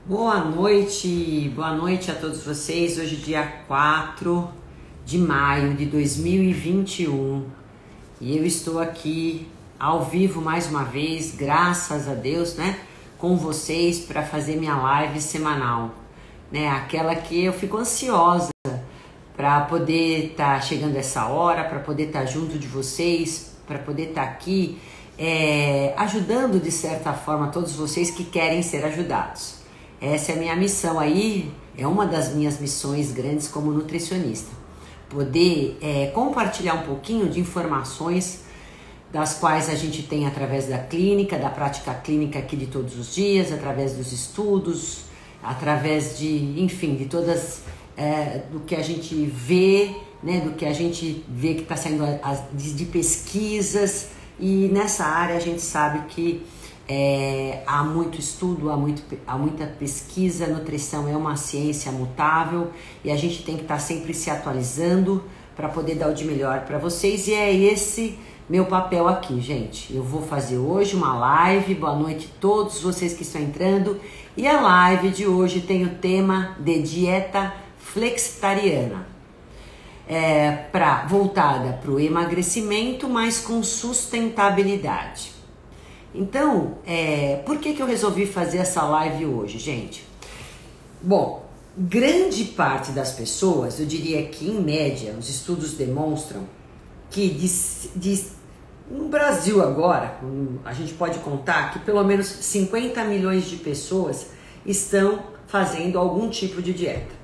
Boa noite a todos vocês. Hoje, dia 4 de maio de 2021, e eu estou aqui ao vivo mais uma vez, graças a Deus, né, com vocês para fazer minha live semanal, né, aquela que eu fico ansiosa para poder estar chegando essa hora, para poder estar junto de vocês, para poder estar aqui ajudando de certa forma todos vocês que querem ser ajudados. Essa é a minha missão aí, é uma das minhas missões grandes como nutricionista. Poder compartilhar um pouquinho de informações das quais a gente tem através da clínica, da prática clínica aqui de todos os dias, através dos estudos, através de, enfim, de todas, do que a gente vê, né, do que a gente vê que está saindo de pesquisas, e nessa área a gente sabe que há muito estudo, há muita pesquisa. Nutrição é uma ciência mutável e a gente tem que estar sempre se atualizando para poder dar o de melhor para vocês, e é esse meu papel aqui, gente. Eu vou fazer hoje uma live. Boa noite a todos vocês que estão entrando, e a live de hoje tem o tema de dieta flexitariana, voltada para o emagrecimento, mas com sustentabilidade. Então, por que eu resolvi fazer essa live hoje, gente? Bom, grande parte das pessoas, eu diria que em média, os estudos demonstram que no Brasil agora, a gente pode contar que pelo menos 50 milhões de pessoas estão fazendo algum tipo de dieta,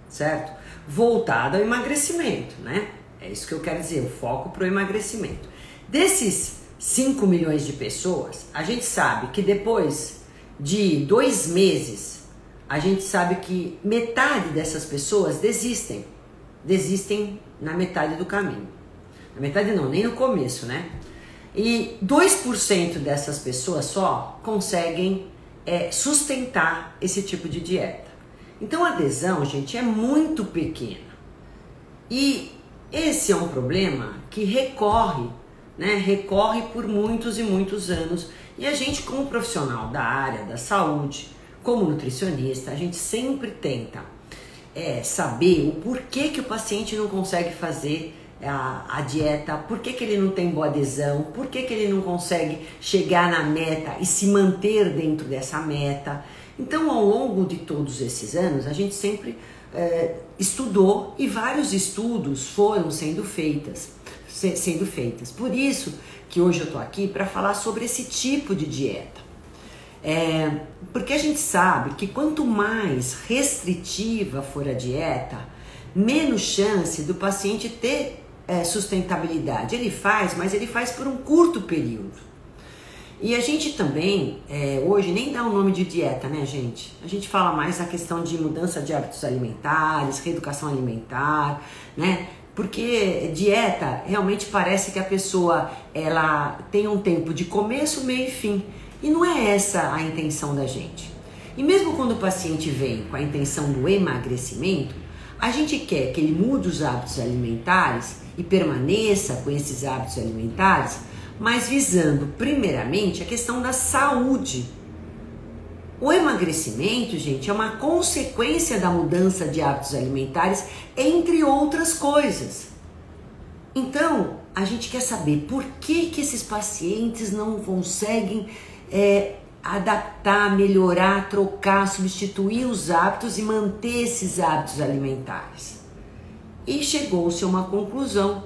certo? Voltada ao emagrecimento, né? É isso que eu quero dizer, o foco para o emagrecimento. Desses 5 milhões de pessoas, a gente sabe que depois de 2 meses, a gente sabe que metade dessas pessoas desistem na metade do caminho. Na metade não, nem no começo, né? E 2% dessas pessoas só conseguem sustentar esse tipo de dieta. Então a adesão, gente, é muito pequena. E esse é um problema que recorre por muitos e muitos anos, e a gente, como profissional da área da saúde, como nutricionista, a gente sempre tenta saber o porquê que o paciente não consegue fazer a dieta, por que ele não tem boa adesão, por que ele não consegue chegar na meta e se manter dentro dessa meta. Então, ao longo de todos esses anos, a gente sempre estudou, e vários estudos foram sendo feitas. Por isso que hoje eu tô aqui para falar sobre esse tipo de dieta. Porque a gente sabe que quanto mais restritiva for a dieta, menos chance do paciente ter sustentabilidade. Ele faz, mas ele faz por um curto período. E a gente também, hoje, nem dá o nome de dieta, né, gente? A gente fala mais na questão de mudança de hábitos alimentares, reeducação alimentar, né? Porque dieta realmente parece que a pessoa ela tem um tempo de começo, meio e fim. E não é essa a intenção da gente. E mesmo quando o paciente vem com a intenção do emagrecimento, a gente quer que ele mude os hábitos alimentares e permaneça com esses hábitos alimentares, mas visando primeiramente a questão da saúde. O emagrecimento, gente, é uma consequência da mudança de hábitos alimentares, entre outras coisas. Então, a gente quer saber por que esses pacientes não conseguem adaptar, melhorar, trocar, substituir os hábitos e manter esses hábitos alimentares. E chegou-se a uma conclusão,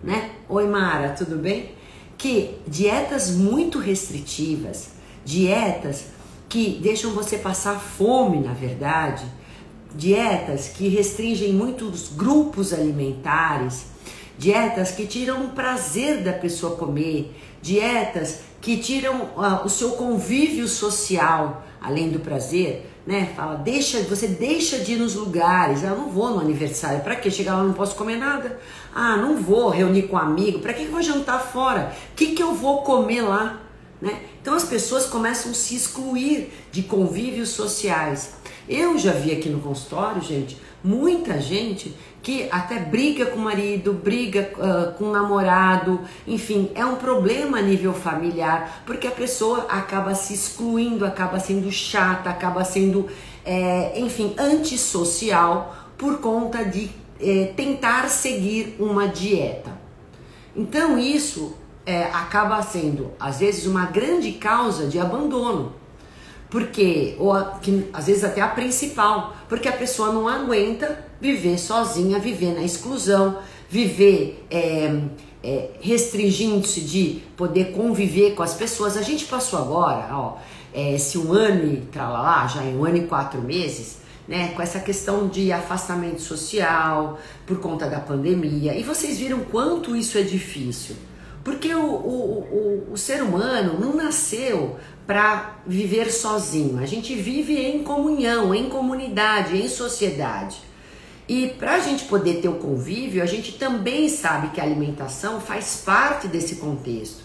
né? Oi, Mara, tudo bem? Que dietas muito restritivas, dietas que deixam você passar fome, na verdade, dietas que restringem muitos grupos alimentares, dietas que tiram o prazer da pessoa comer, dietas que tiram o seu convívio social, além do prazer, né? Fala, você deixa de ir nos lugares. Eu não vou no aniversário, para quê? Chegar lá não posso comer nada. Não vou reunir com amigo, para que eu vou jantar fora? O que eu vou comer lá? né? Então as pessoas começam a se excluir de convívios sociais. Eu já vi aqui no consultório, gente, muita gente que até briga com o marido, briga com o namorado, enfim, é um problema a nível familiar, porque a pessoa acaba se excluindo, acaba sendo chata, acaba sendo, enfim, antissocial por conta de tentar seguir uma dieta. Então isso acaba sendo, às vezes, uma grande causa de abandono. Porque, às vezes até a principal, porque a pessoa não aguenta viver sozinha, viver na exclusão, viver restringindo-se de poder conviver com as pessoas. A gente passou agora, esse 1 ano e tralalá, já em 1 ano e 4 meses, né, com essa questão de afastamento social por conta da pandemia. E vocês viram quanto isso é difícil. Porque o ser humano não nasceu para viver sozinho. A gente vive em comunhão, em comunidade, em sociedade. E para a gente poder ter o convívio, a gente também sabe que a alimentação faz parte desse contexto,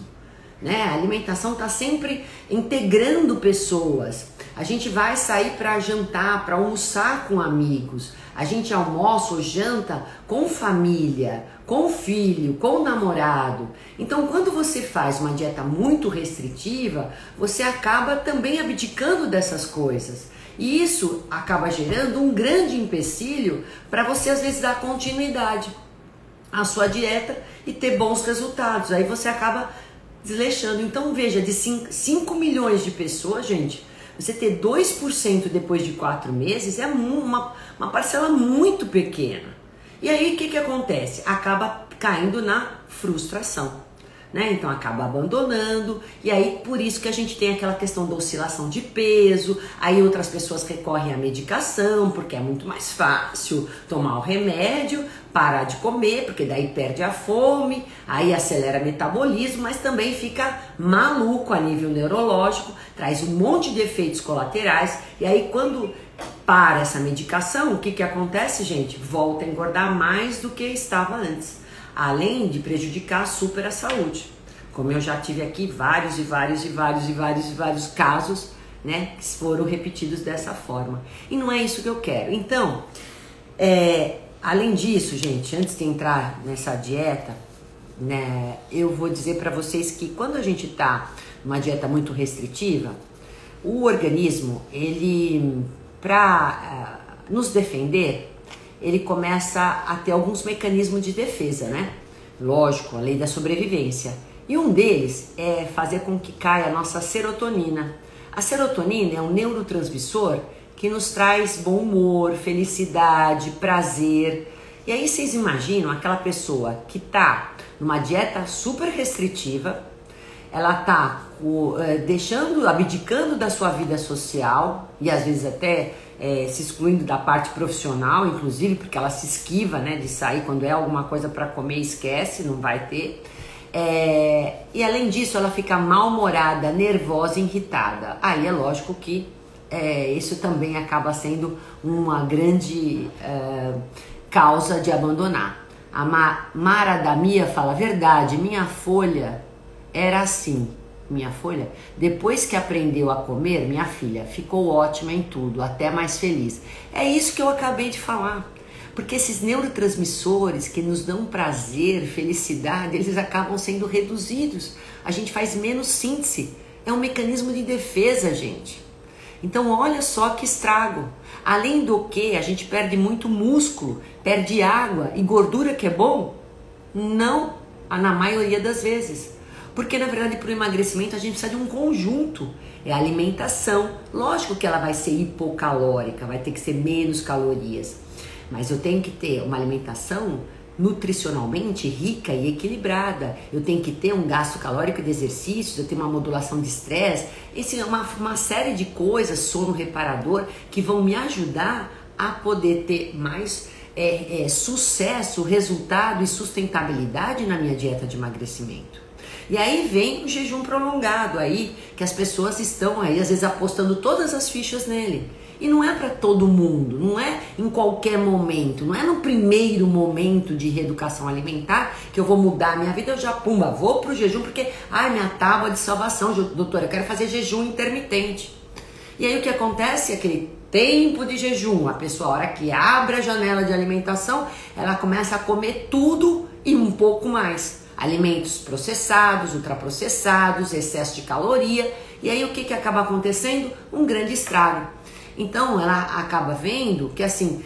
né? A alimentação está sempre integrando pessoas. A gente vai sair para jantar, para almoçar com amigos. A gente almoça ou janta com família, com filho, com namorado. Então, quando você faz uma dieta muito restritiva, você acaba também abdicando dessas coisas. E isso acaba gerando um grande empecilho para você, às vezes, dar continuidade à sua dieta e ter bons resultados. Aí você acaba desleixando. Então, veja, de 5 milhões de pessoas, gente, você ter 2% depois de 4 meses é uma parcela muito pequena. E aí o que acontece? Acaba caindo na frustração, né? Então acaba abandonando, e aí por isso que a gente tem aquela questão da oscilação de peso. Aí outras pessoas recorrem à medicação, porque é muito mais fácil tomar o remédio, parar de comer, porque daí perde a fome, aí acelera o metabolismo, mas também fica maluco a nível neurológico, traz um monte de efeitos colaterais. E aí quando para essa medicação, o que acontece, gente? Volta a engordar mais do que estava antes, além de prejudicar super a saúde. Como eu já tive aqui vários casos, né, que foram repetidos dessa forma. E não é isso que eu quero. Então, além disso, gente, antes de entrar nessa dieta, né, eu vou dizer para vocês que quando a gente tá numa dieta muito restritiva, o organismo, ele, para nos defender, ele começa a ter alguns mecanismos de defesa, né? Lógico, a lei da sobrevivência. E um deles é fazer com que caia a nossa serotonina. A serotonina é um neurotransmissor que nos traz bom humor, felicidade, prazer. E aí vocês imaginam aquela pessoa que tá numa dieta super restritiva, ela tá abdicando da sua vida social e às vezes até se excluindo da parte profissional, inclusive, porque ela se esquiva, né, de sair quando é alguma coisa para comer, esquece, não vai ter. E além disso, ela fica mal-humorada, nervosa, irritada. Aí é lógico que isso também acaba sendo uma grande causa de abandonar. A Mara da Mia fala: verdade, minha folha era assim. Minha folha, depois que aprendeu a comer, minha filha, ficou ótima em tudo, até mais feliz. É isso que eu acabei de falar. Porque esses neurotransmissores que nos dão prazer, felicidade, eles acabam sendo reduzidos. A gente faz menos síntese. É um mecanismo de defesa, gente. Então olha só que estrago. Além do que, a gente perde muito músculo, perde água e gordura, que é bom? Não, na maioria das vezes. Porque, na verdade, para o emagrecimento a gente precisa de um conjunto. É a alimentação. Lógico que ela vai ser hipocalórica, vai ter que ser menos calorias. Mas eu tenho que ter uma alimentação nutricionalmente rica e equilibrada. Eu tenho que ter um gasto calórico de exercícios, eu tenho uma modulação de estresse. Isso é uma série de coisas, sono reparador, que vão me ajudar a poder ter mais sucesso, resultado e sustentabilidade na minha dieta de emagrecimento. E aí vem o jejum prolongado aí, que as pessoas estão aí às vezes apostando todas as fichas nele. E não é para todo mundo, não é em qualquer momento, não é no primeiro momento de reeducação alimentar que eu vou mudar a minha vida, eu já pumba, vou pro jejum porque, ai, minha tábua de salvação, doutora, eu quero fazer jejum intermitente. E aí o que acontece? Aquele tempo de jejum, a pessoa, a hora que abre a janela de alimentação, ela começa a comer tudo e um pouco mais. Alimentos processados, ultraprocessados, excesso de caloria. E aí o que acaba acontecendo? Um grande estrago. Então ela acaba vendo que assim,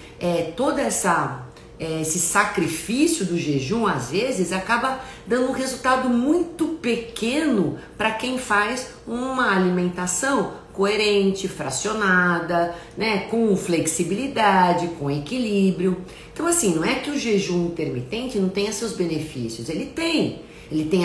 todo esse sacrifício do jejum às vezes acaba dando um resultado muito pequeno para quem faz uma alimentação coerente, fracionada, né, com flexibilidade, com equilíbrio. Então assim, não é que o jejum intermitente não tenha seus benefícios, ele tem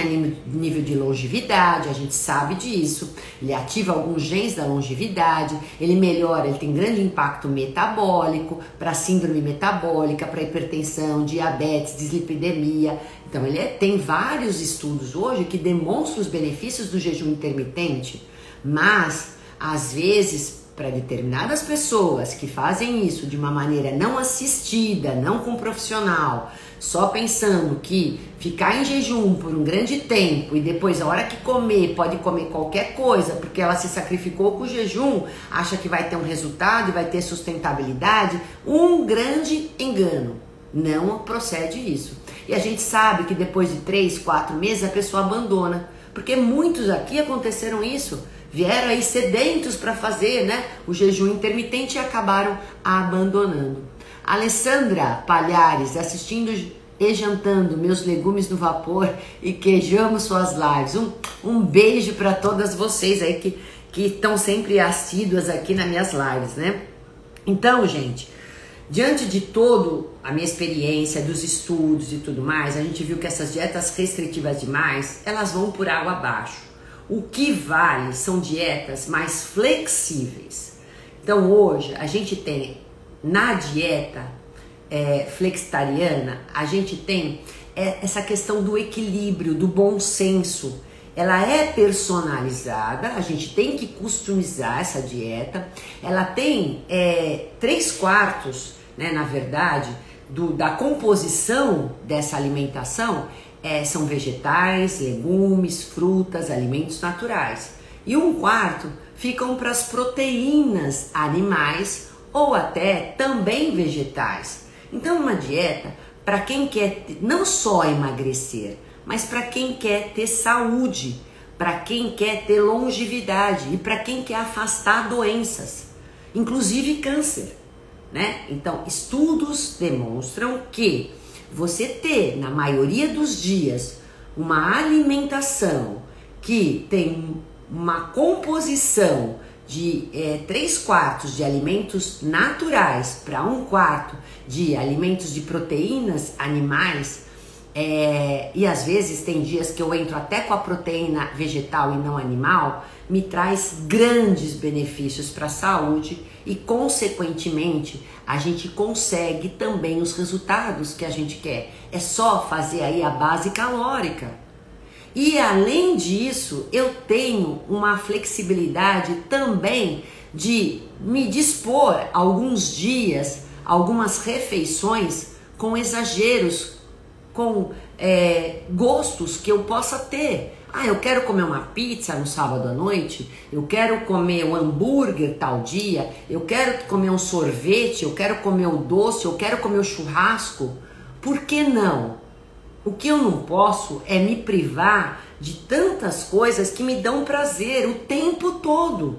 a nível de longevidade, a gente sabe disso, ele ativa alguns genes da longevidade, ele melhora, ele tem grande impacto metabólico, para síndrome metabólica, para hipertensão, diabetes, dislipidemia. Então ele tem vários estudos hoje que demonstram os benefícios do jejum intermitente, mas às vezes para determinadas pessoas que fazem isso de uma maneira não assistida, não com profissional, só pensando que ficar em jejum por um grande tempo e depois a hora que comer, pode comer qualquer coisa porque ela se sacrificou com o jejum, acha que vai ter um resultado e vai ter sustentabilidade, um grande engano. Não procede isso. E a gente sabe que depois de 3, 4 meses a pessoa abandona, porque muitos aqui aconteceram isso. Vieram aí sedentos para fazer, né, o jejum intermitente e acabaram abandonando. Alessandra Palhares, assistindo e jantando meus legumes no vapor e queijamos suas lives. Um beijo para todas vocês aí que estão sempre assíduas aqui nas minhas lives, né? Então, gente, diante de toda a minha experiência, dos estudos e tudo mais, a gente viu que essas dietas restritivas demais, elas vão por água abaixo. O que vale são dietas mais flexíveis. Então hoje a gente tem na dieta flexitariana, a gente tem essa questão do equilíbrio, do bom senso. Ela é personalizada, a gente tem que customizar essa dieta. Ela tem 3/4, né, na verdade, da composição dessa alimentação são vegetais, legumes, frutas, alimentos naturais. E 1/4 ficam para as proteínas animais ou até também vegetais. Então uma dieta para quem quer não só emagrecer, mas para quem quer ter saúde, para quem quer ter longevidade e para quem quer afastar doenças, inclusive câncer, né? Então estudos demonstram que você ter, na maioria dos dias, uma alimentação que tem uma composição de 3/4 de alimentos naturais para 1/4 de alimentos de proteínas animais, e às vezes tem dias que eu entro até com a proteína vegetal e não animal, me traz grandes benefícios para a saúde e, consequentemente, a gente consegue também os resultados que a gente quer. É só fazer aí a base calórica. E além disso, eu tenho uma flexibilidade também de me dispor alguns dias, algumas refeições com exageros, com gostos que eu possa ter. Eu quero comer uma pizza no sábado à noite, eu quero comer um hambúrguer tal dia, eu quero comer um sorvete, eu quero comer o doce, eu quero comer o churrasco. Por que não? O que eu não posso é me privar de tantas coisas que me dão prazer o tempo todo.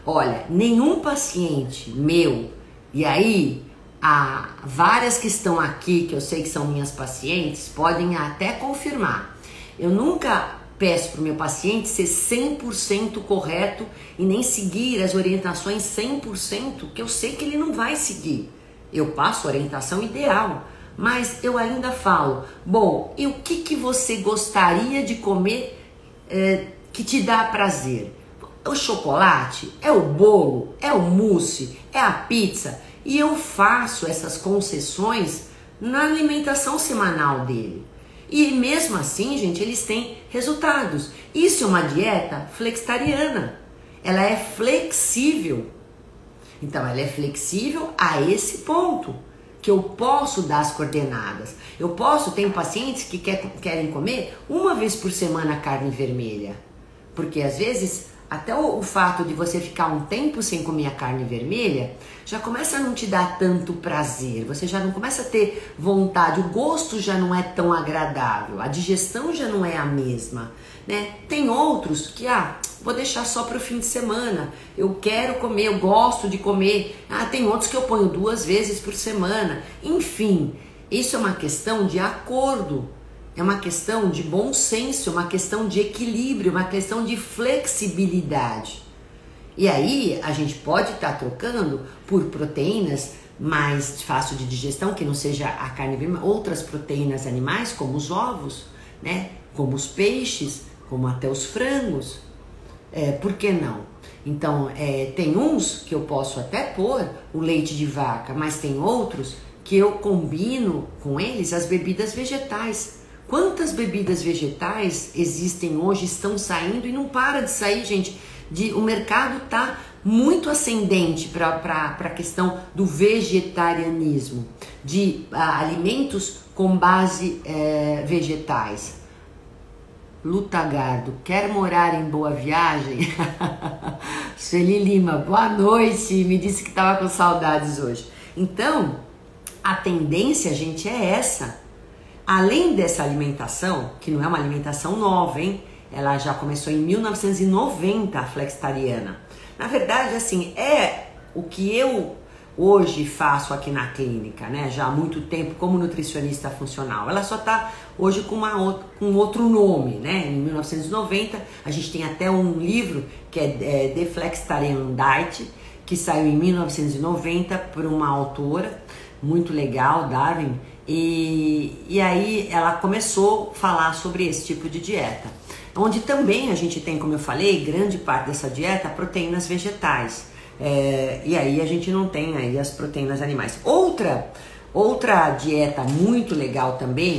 Olha, nenhum paciente meu, e aí há várias que estão aqui, que eu sei que são minhas pacientes, podem até confirmar. Eu nunca peço para o meu paciente ser 100% correto e nem seguir as orientações 100%, que eu sei que ele não vai seguir. Eu passo a orientação ideal, mas eu ainda falo, bom, e o que você gostaria de comer que te dá prazer? O chocolate? É o bolo? É o mousse? É a pizza? E eu faço essas concessões na alimentação semanal dele. E mesmo assim, gente, eles têm resultados. Isso é uma dieta flexitariana. Ela é flexível. Então, ela é flexível a esse ponto, que eu posso dar as coordenadas. Eu posso, tem pacientes que querem comer uma vez por semana carne vermelha. Porque às vezes, até o fato de você ficar um tempo sem comer a carne vermelha, já começa a não te dar tanto prazer. Você já não começa a ter vontade, o gosto já não é tão agradável, a digestão já não é a mesma, né? Tem outros que, vou deixar só para o fim de semana, eu quero comer, eu gosto de comer. Tem outros que eu ponho 2 vezes por semana. Enfim, isso é uma questão de acordo, é uma questão de bom senso, é uma questão de equilíbrio, uma questão de flexibilidade. E aí a gente pode estar trocando por proteínas mais fácil de digestão, que não seja a carne vermelha, outras proteínas animais, como os ovos, né? Como os peixes, como até os frangos. Por que não? Então, tem uns que eu posso até pôr o leite de vaca, mas tem outros que eu combino com eles as bebidas vegetais. Quantas bebidas vegetais existem hoje, estão saindo e não para de sair, gente. O mercado está muito ascendente para a questão do vegetarianismo, de alimentos com base vegetais. Lutagardo, quer morar em Boa Viagem? Sueli Lima, boa noite, me disse que estava com saudades hoje. Então, a tendência, gente, é essa. Além dessa alimentação, que não é uma alimentação nova, hein? Ela já começou em 1990, a flexitariana. Na verdade, assim, é o que eu hoje faço aqui na clínica, né? Já há muito tempo como nutricionista funcional. Ela só está hoje com outro nome, né? Em 1990, a gente tem até um livro que é The Flexitarian Diet, que saiu em 1990 por uma autora muito legal, Darwin, e aí ela começou a falar sobre esse tipo de dieta, onde também a gente tem, como eu falei, grande parte dessa dieta, proteínas vegetais, e aí a gente não tem aí as proteínas animais. Outra dieta muito legal também,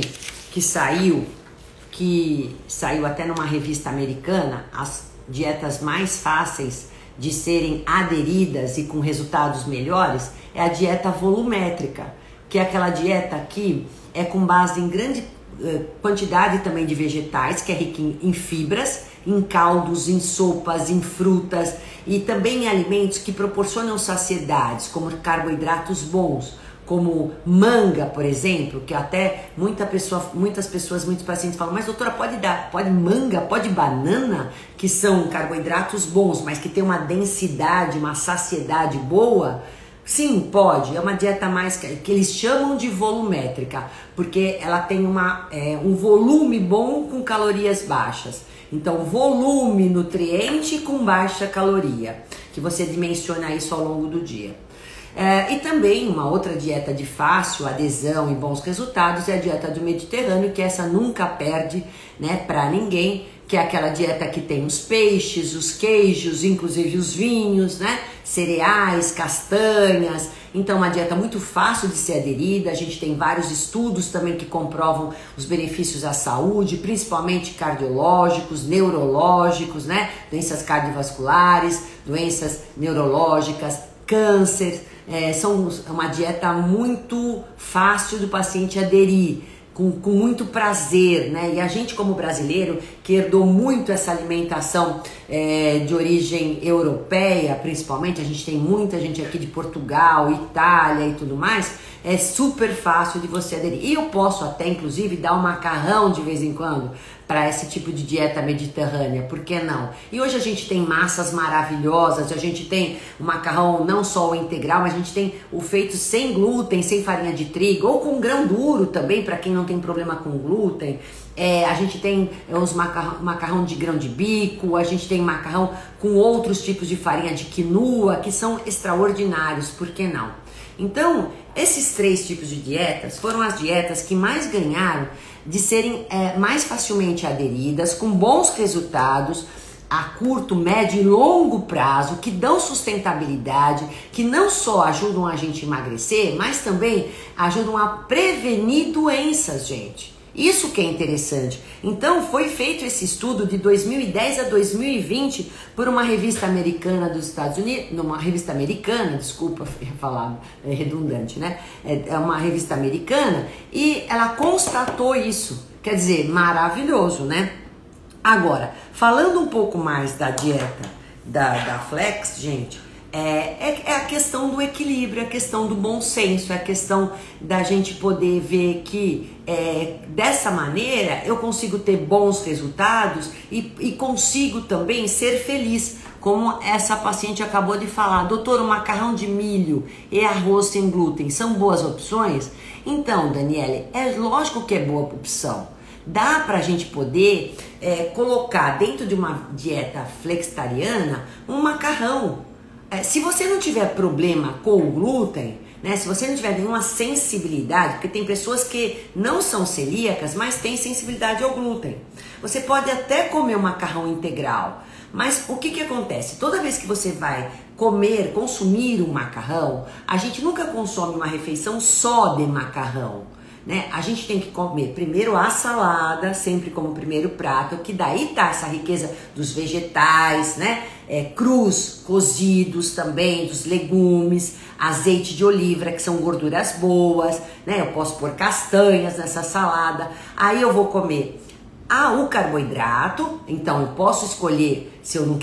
que saiu até numa revista americana, as dietas mais fáceis de serem aderidas e com resultados melhores, é a dieta volumétrica, que é aquela dieta que é com base em grande quantidade também de vegetais, que é rica em fibras, em caldos, em sopas, em frutas e também em alimentos que proporcionam saciedades, como carboidratos bons, como manga, por exemplo, que até muitos pacientes falam, mas doutora, pode manga, pode banana, que são carboidratos bons, mas que tem uma densidade, uma saciedade boa? Sim, pode. É uma dieta mais que eles chamam de volumétrica, porque ela tem um volume bom com calorias baixas. Então, volume nutriente com baixa caloria, que você dimensiona isso ao longo do dia. E também uma outra dieta de fácil adesão e bons resultados é a dieta do Mediterrâneo, que essa nunca perde, né, para ninguém, que é aquela dieta que tem os peixes, os queijos, inclusive os vinhos, né, cereais, castanhas. Então, uma dieta muito fácil de ser aderida. A gente tem vários estudos também que comprovam os benefícios à saúde, principalmente cardiológicos, neurológicos, né, doenças cardiovasculares, doenças neurológicas, câncer. São uma dieta muito fácil do paciente aderir, com muito prazer, né? E a gente, como brasileiro, que herdou muito essa alimentação de origem europeia, principalmente, a gente tem muita gente aqui de Portugal, Itália e tudo mais, é super fácil de você aderir. E eu posso até, inclusive, dar um macarrão de vez em quando para esse tipo de dieta mediterrânea, por que não? E hoje a gente tem massas maravilhosas, a gente tem o macarrão não só o integral, mas a gente tem o feito sem glúten, sem farinha de trigo, ou com grão duro também, para quem não tem problema com glúten. A gente tem os macarrão de grão de bico, a gente tem macarrão com outros tipos de farinha de quinoa, que são extraordinários, por que não? Então, esses 3 tipos de dietas foram as dietas que mais ganharam de serem mais facilmente aderidas, com bons resultados a curto, médio e longo prazo, que dão sustentabilidade, que não só ajudam a gente a emagrecer, mas também ajudam a prevenir doenças, gente. Isso que é interessante. Então foi feito esse estudo de 2010 a 2020 por uma revista americana dos Estados Unidos, numa revista americana, desculpa falar, é redundante, né? É uma revista americana e ela constatou isso. Quer dizer, maravilhoso, né? Agora, falando um pouco mais da dieta da Flex, gente, é a questão do equilíbrio, é a questão do bom senso, é a questão da gente poder ver que dessa maneira eu consigo ter bons resultados e consigo também ser feliz, como essa paciente acabou de falar. Doutor, o macarrão de milho e arroz sem glúten são boas opções? Então, Daniele, é lógico que é boa opção. Dá pra gente poder colocar dentro de uma dieta flexitariana um macarrão. Se você não tiver problema com o glúten, né, se você não tiver nenhuma sensibilidade, porque tem pessoas que não são celíacas, mas têm sensibilidade ao glúten. Você pode até comer um macarrão integral, mas o que acontece? Toda vez que você vai consumir um macarrão, a gente nunca consome uma refeição só de macarrão. Né? A gente tem que comer primeiro a salada, sempre como primeiro prato, que daí tá essa riqueza dos vegetais, né? Crus, cozidos também, dos legumes, azeite de oliva, que são gorduras boas, né? Eu posso pôr castanhas nessa salada. Aí eu vou comer o carboidrato, então eu posso escolher, se eu não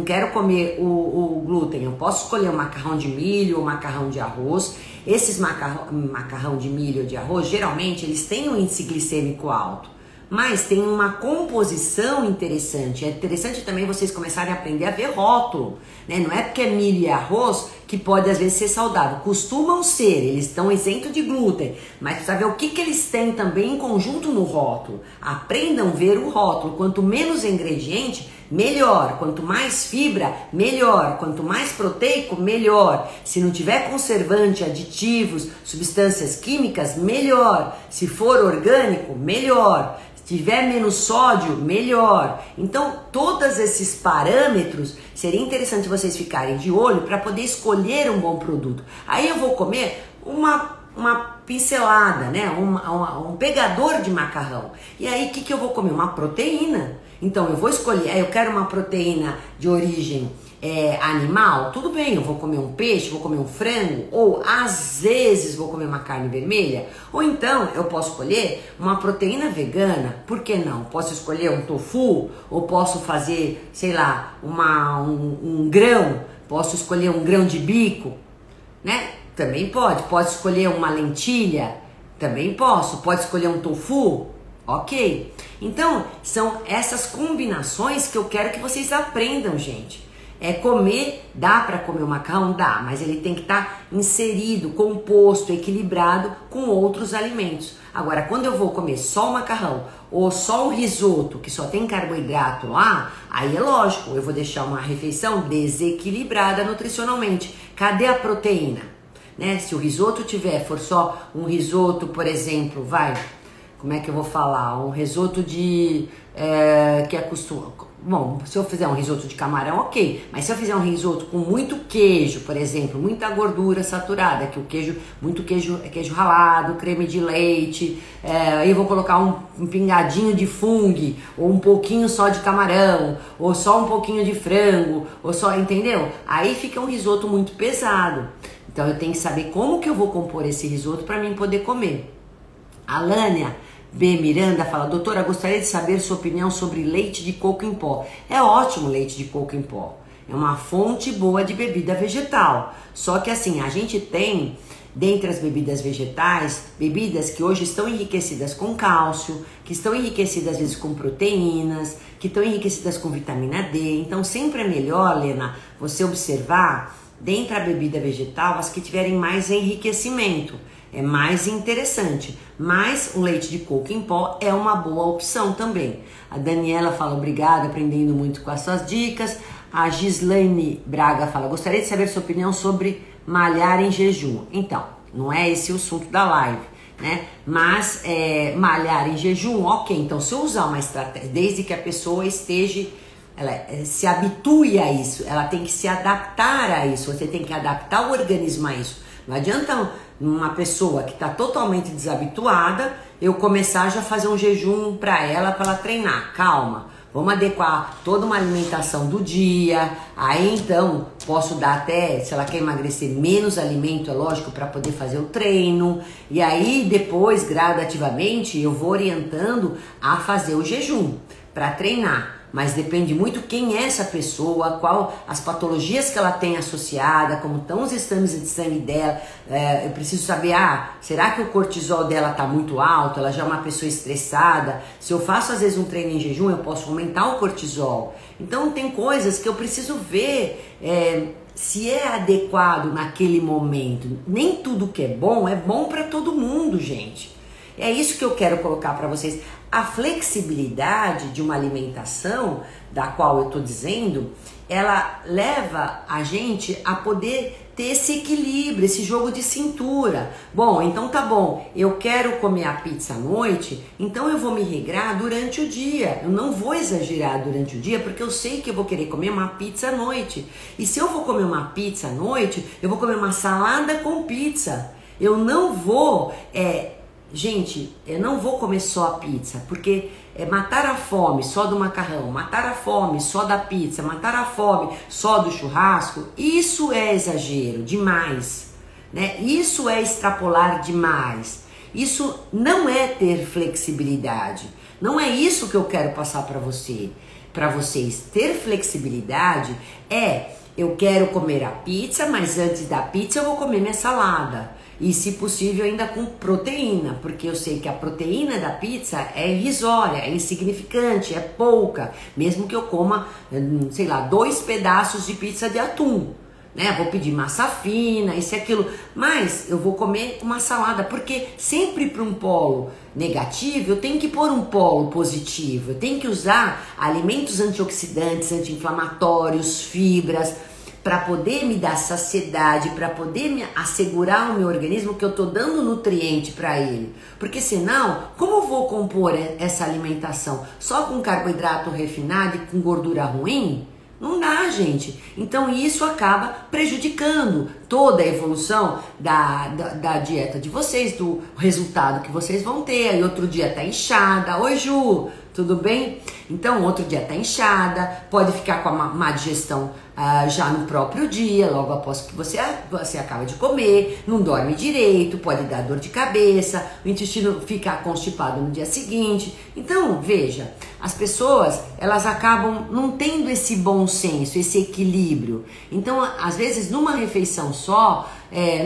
quero comer o glúten, eu posso escolher um macarrão de milho ou macarrão de arroz. Esses macarrão de milho ou de arroz, geralmente eles têm um índice glicêmico alto, mas tem uma composição interessante. É interessante também vocês começarem a aprender a ver rótulo, né? Não é porque é milho e arroz que pode às vezes ser saudável. Costumam ser, eles estão isentos de glúten, mas precisa ver o que eles têm também em conjunto no rótulo. Aprendam a ver o rótulo. Quanto menos ingrediente, melhor. Quanto mais fibra, melhor. Quanto mais proteico, melhor. Se não tiver conservante, aditivos, substâncias químicas, melhor. Se for orgânico, melhor. Se tiver menos sódio, melhor. Então, todos esses parâmetros, seria interessante vocês ficarem de olho para poder escolher um bom produto. Aí eu vou comer uma pincelada, né? Um pegador de macarrão. E aí, o que eu vou comer? Uma proteína. Então, eu vou escolher, eu quero uma proteína de origem animal, tudo bem, eu vou comer um peixe, vou comer um frango, ou às vezes vou comer uma carne vermelha, ou então eu posso escolher uma proteína vegana, por que não? Posso escolher um tofu, ou posso fazer, sei lá, um grão, posso escolher um grão de bico, né? Também pode escolher uma lentilha, também pode escolher um tofu, ok? Então, são essas combinações que eu quero que vocês aprendam, gente. Dá para comer o macarrão? Dá, mas ele tem que estar inserido, composto, equilibrado com outros alimentos. Agora, quando eu vou comer só o macarrão ou só o risoto, que só tem carboidrato lá, aí é lógico, eu vou deixar uma refeição desequilibrada nutricionalmente. Cadê a proteína? Né? Se o risoto for só um risoto, por exemplo, como é que eu vou falar? Um risoto que é costume. Bom, se eu fizer um risoto de camarão, ok. Mas se eu fizer um risoto com muito queijo, por exemplo, muita gordura saturada, muito queijo ralado, creme de leite, aí eu vou colocar um pingadinho de fungo, ou um pouquinho só de camarão, ou só um pouquinho de frango, entendeu? Aí fica um risoto muito pesado. Então eu tenho que saber como que eu vou compor esse risoto para mim poder comer. A Lânia B. Miranda fala: doutora, gostaria de saber sua opinião sobre leite de coco em pó. É ótimo leite de coco em pó. É uma fonte boa de bebida vegetal. Só que assim, a gente tem, dentre as bebidas vegetais, bebidas que hoje estão enriquecidas com cálcio, que estão enriquecidas às vezes com proteínas, que estão enriquecidas com vitamina D. Então sempre é melhor, Lena, você observar dentro da bebida vegetal as que tiverem mais enriquecimento. É mais interessante, mas o leite de coco em pó é uma boa opção também. A Daniela fala: obrigada, aprendendo muito com as suas dicas. A Gislaine Braga fala: gostaria de saber sua opinião sobre malhar em jejum. Então, não é esse o assunto da live, né? Mas malhar em jejum, ok. Então, se eu usar uma estratégia, desde que a pessoa ela se habitue a isso, ela tem que se adaptar a isso, você tem que adaptar o organismo a isso. Não adianta uma pessoa que está totalmente desabituada, eu começar já a fazer um jejum para ela treinar. Calma, vamos adequar toda uma alimentação do dia, aí então posso dar até, se ela quer emagrecer, menos alimento, é lógico, para poder fazer o treino, e aí depois, gradativamente, eu vou orientando a fazer o jejum para treinar. Mas depende muito quem é essa pessoa, qual as patologias que ela tem associada, como estão os exames de sangue dela. Eu preciso saber, será que o cortisol dela está muito alto? Ela já é uma pessoa estressada? Se eu faço às vezes um treino em jejum, eu posso aumentar o cortisol. Então tem coisas que eu preciso ver se é adequado naquele momento. Nem tudo que é bom para todo mundo, gente. É isso que eu quero colocar para vocês. A flexibilidade de uma alimentação, da qual eu estou dizendo, ela leva a gente a poder ter esse equilíbrio, esse jogo de cintura. Bom, então tá bom, eu quero comer a pizza à noite, então eu vou me regrar durante o dia. Eu não vou exagerar durante o dia, porque eu sei que eu vou querer comer uma pizza à noite. E se eu vou comer uma pizza à noite, eu vou comer uma salada com pizza. Eu não vou... Gente, eu não vou comer só a pizza, porque matar a fome só do macarrão, matar a fome só da pizza, matar a fome só do churrasco, isso é exagero demais, né? Isso é extrapolar demais. Isso não é ter flexibilidade. Não é isso que eu quero passar para vocês. Ter flexibilidade eu quero comer a pizza, mas antes da pizza eu vou comer minha salada. E se possível ainda com proteína, porque eu sei que a proteína da pizza é irrisória, é insignificante, é pouca. Mesmo que eu coma, sei lá, 2 pedaços de pizza de atum, né? Vou pedir massa fina, isso e aquilo. Mas eu vou comer uma salada, porque sempre para um polo negativo eu tenho que pôr um polo positivo. Eu tenho que usar alimentos antioxidantes, anti-inflamatórios, fibras, para poder me dar saciedade, para poder me assegurar ao meu organismo que eu estou dando nutriente para ele. Porque senão, como eu vou compor essa alimentação? Só com carboidrato refinado e com gordura ruim? Não dá, gente. Então isso acaba prejudicando toda a evolução da dieta de vocês, do resultado que vocês vão ter. Aí outro dia tá inchada. Oi, Ju, tudo bem? Então outro dia tá inchada, pode ficar com a má digestão já no próprio dia, logo após que você acaba de comer, não dorme direito, pode dar dor de cabeça, o intestino fica constipado no dia seguinte. Então, veja, as pessoas, elas acabam não tendo esse bom senso, esse equilíbrio. Então, às vezes, numa refeição só,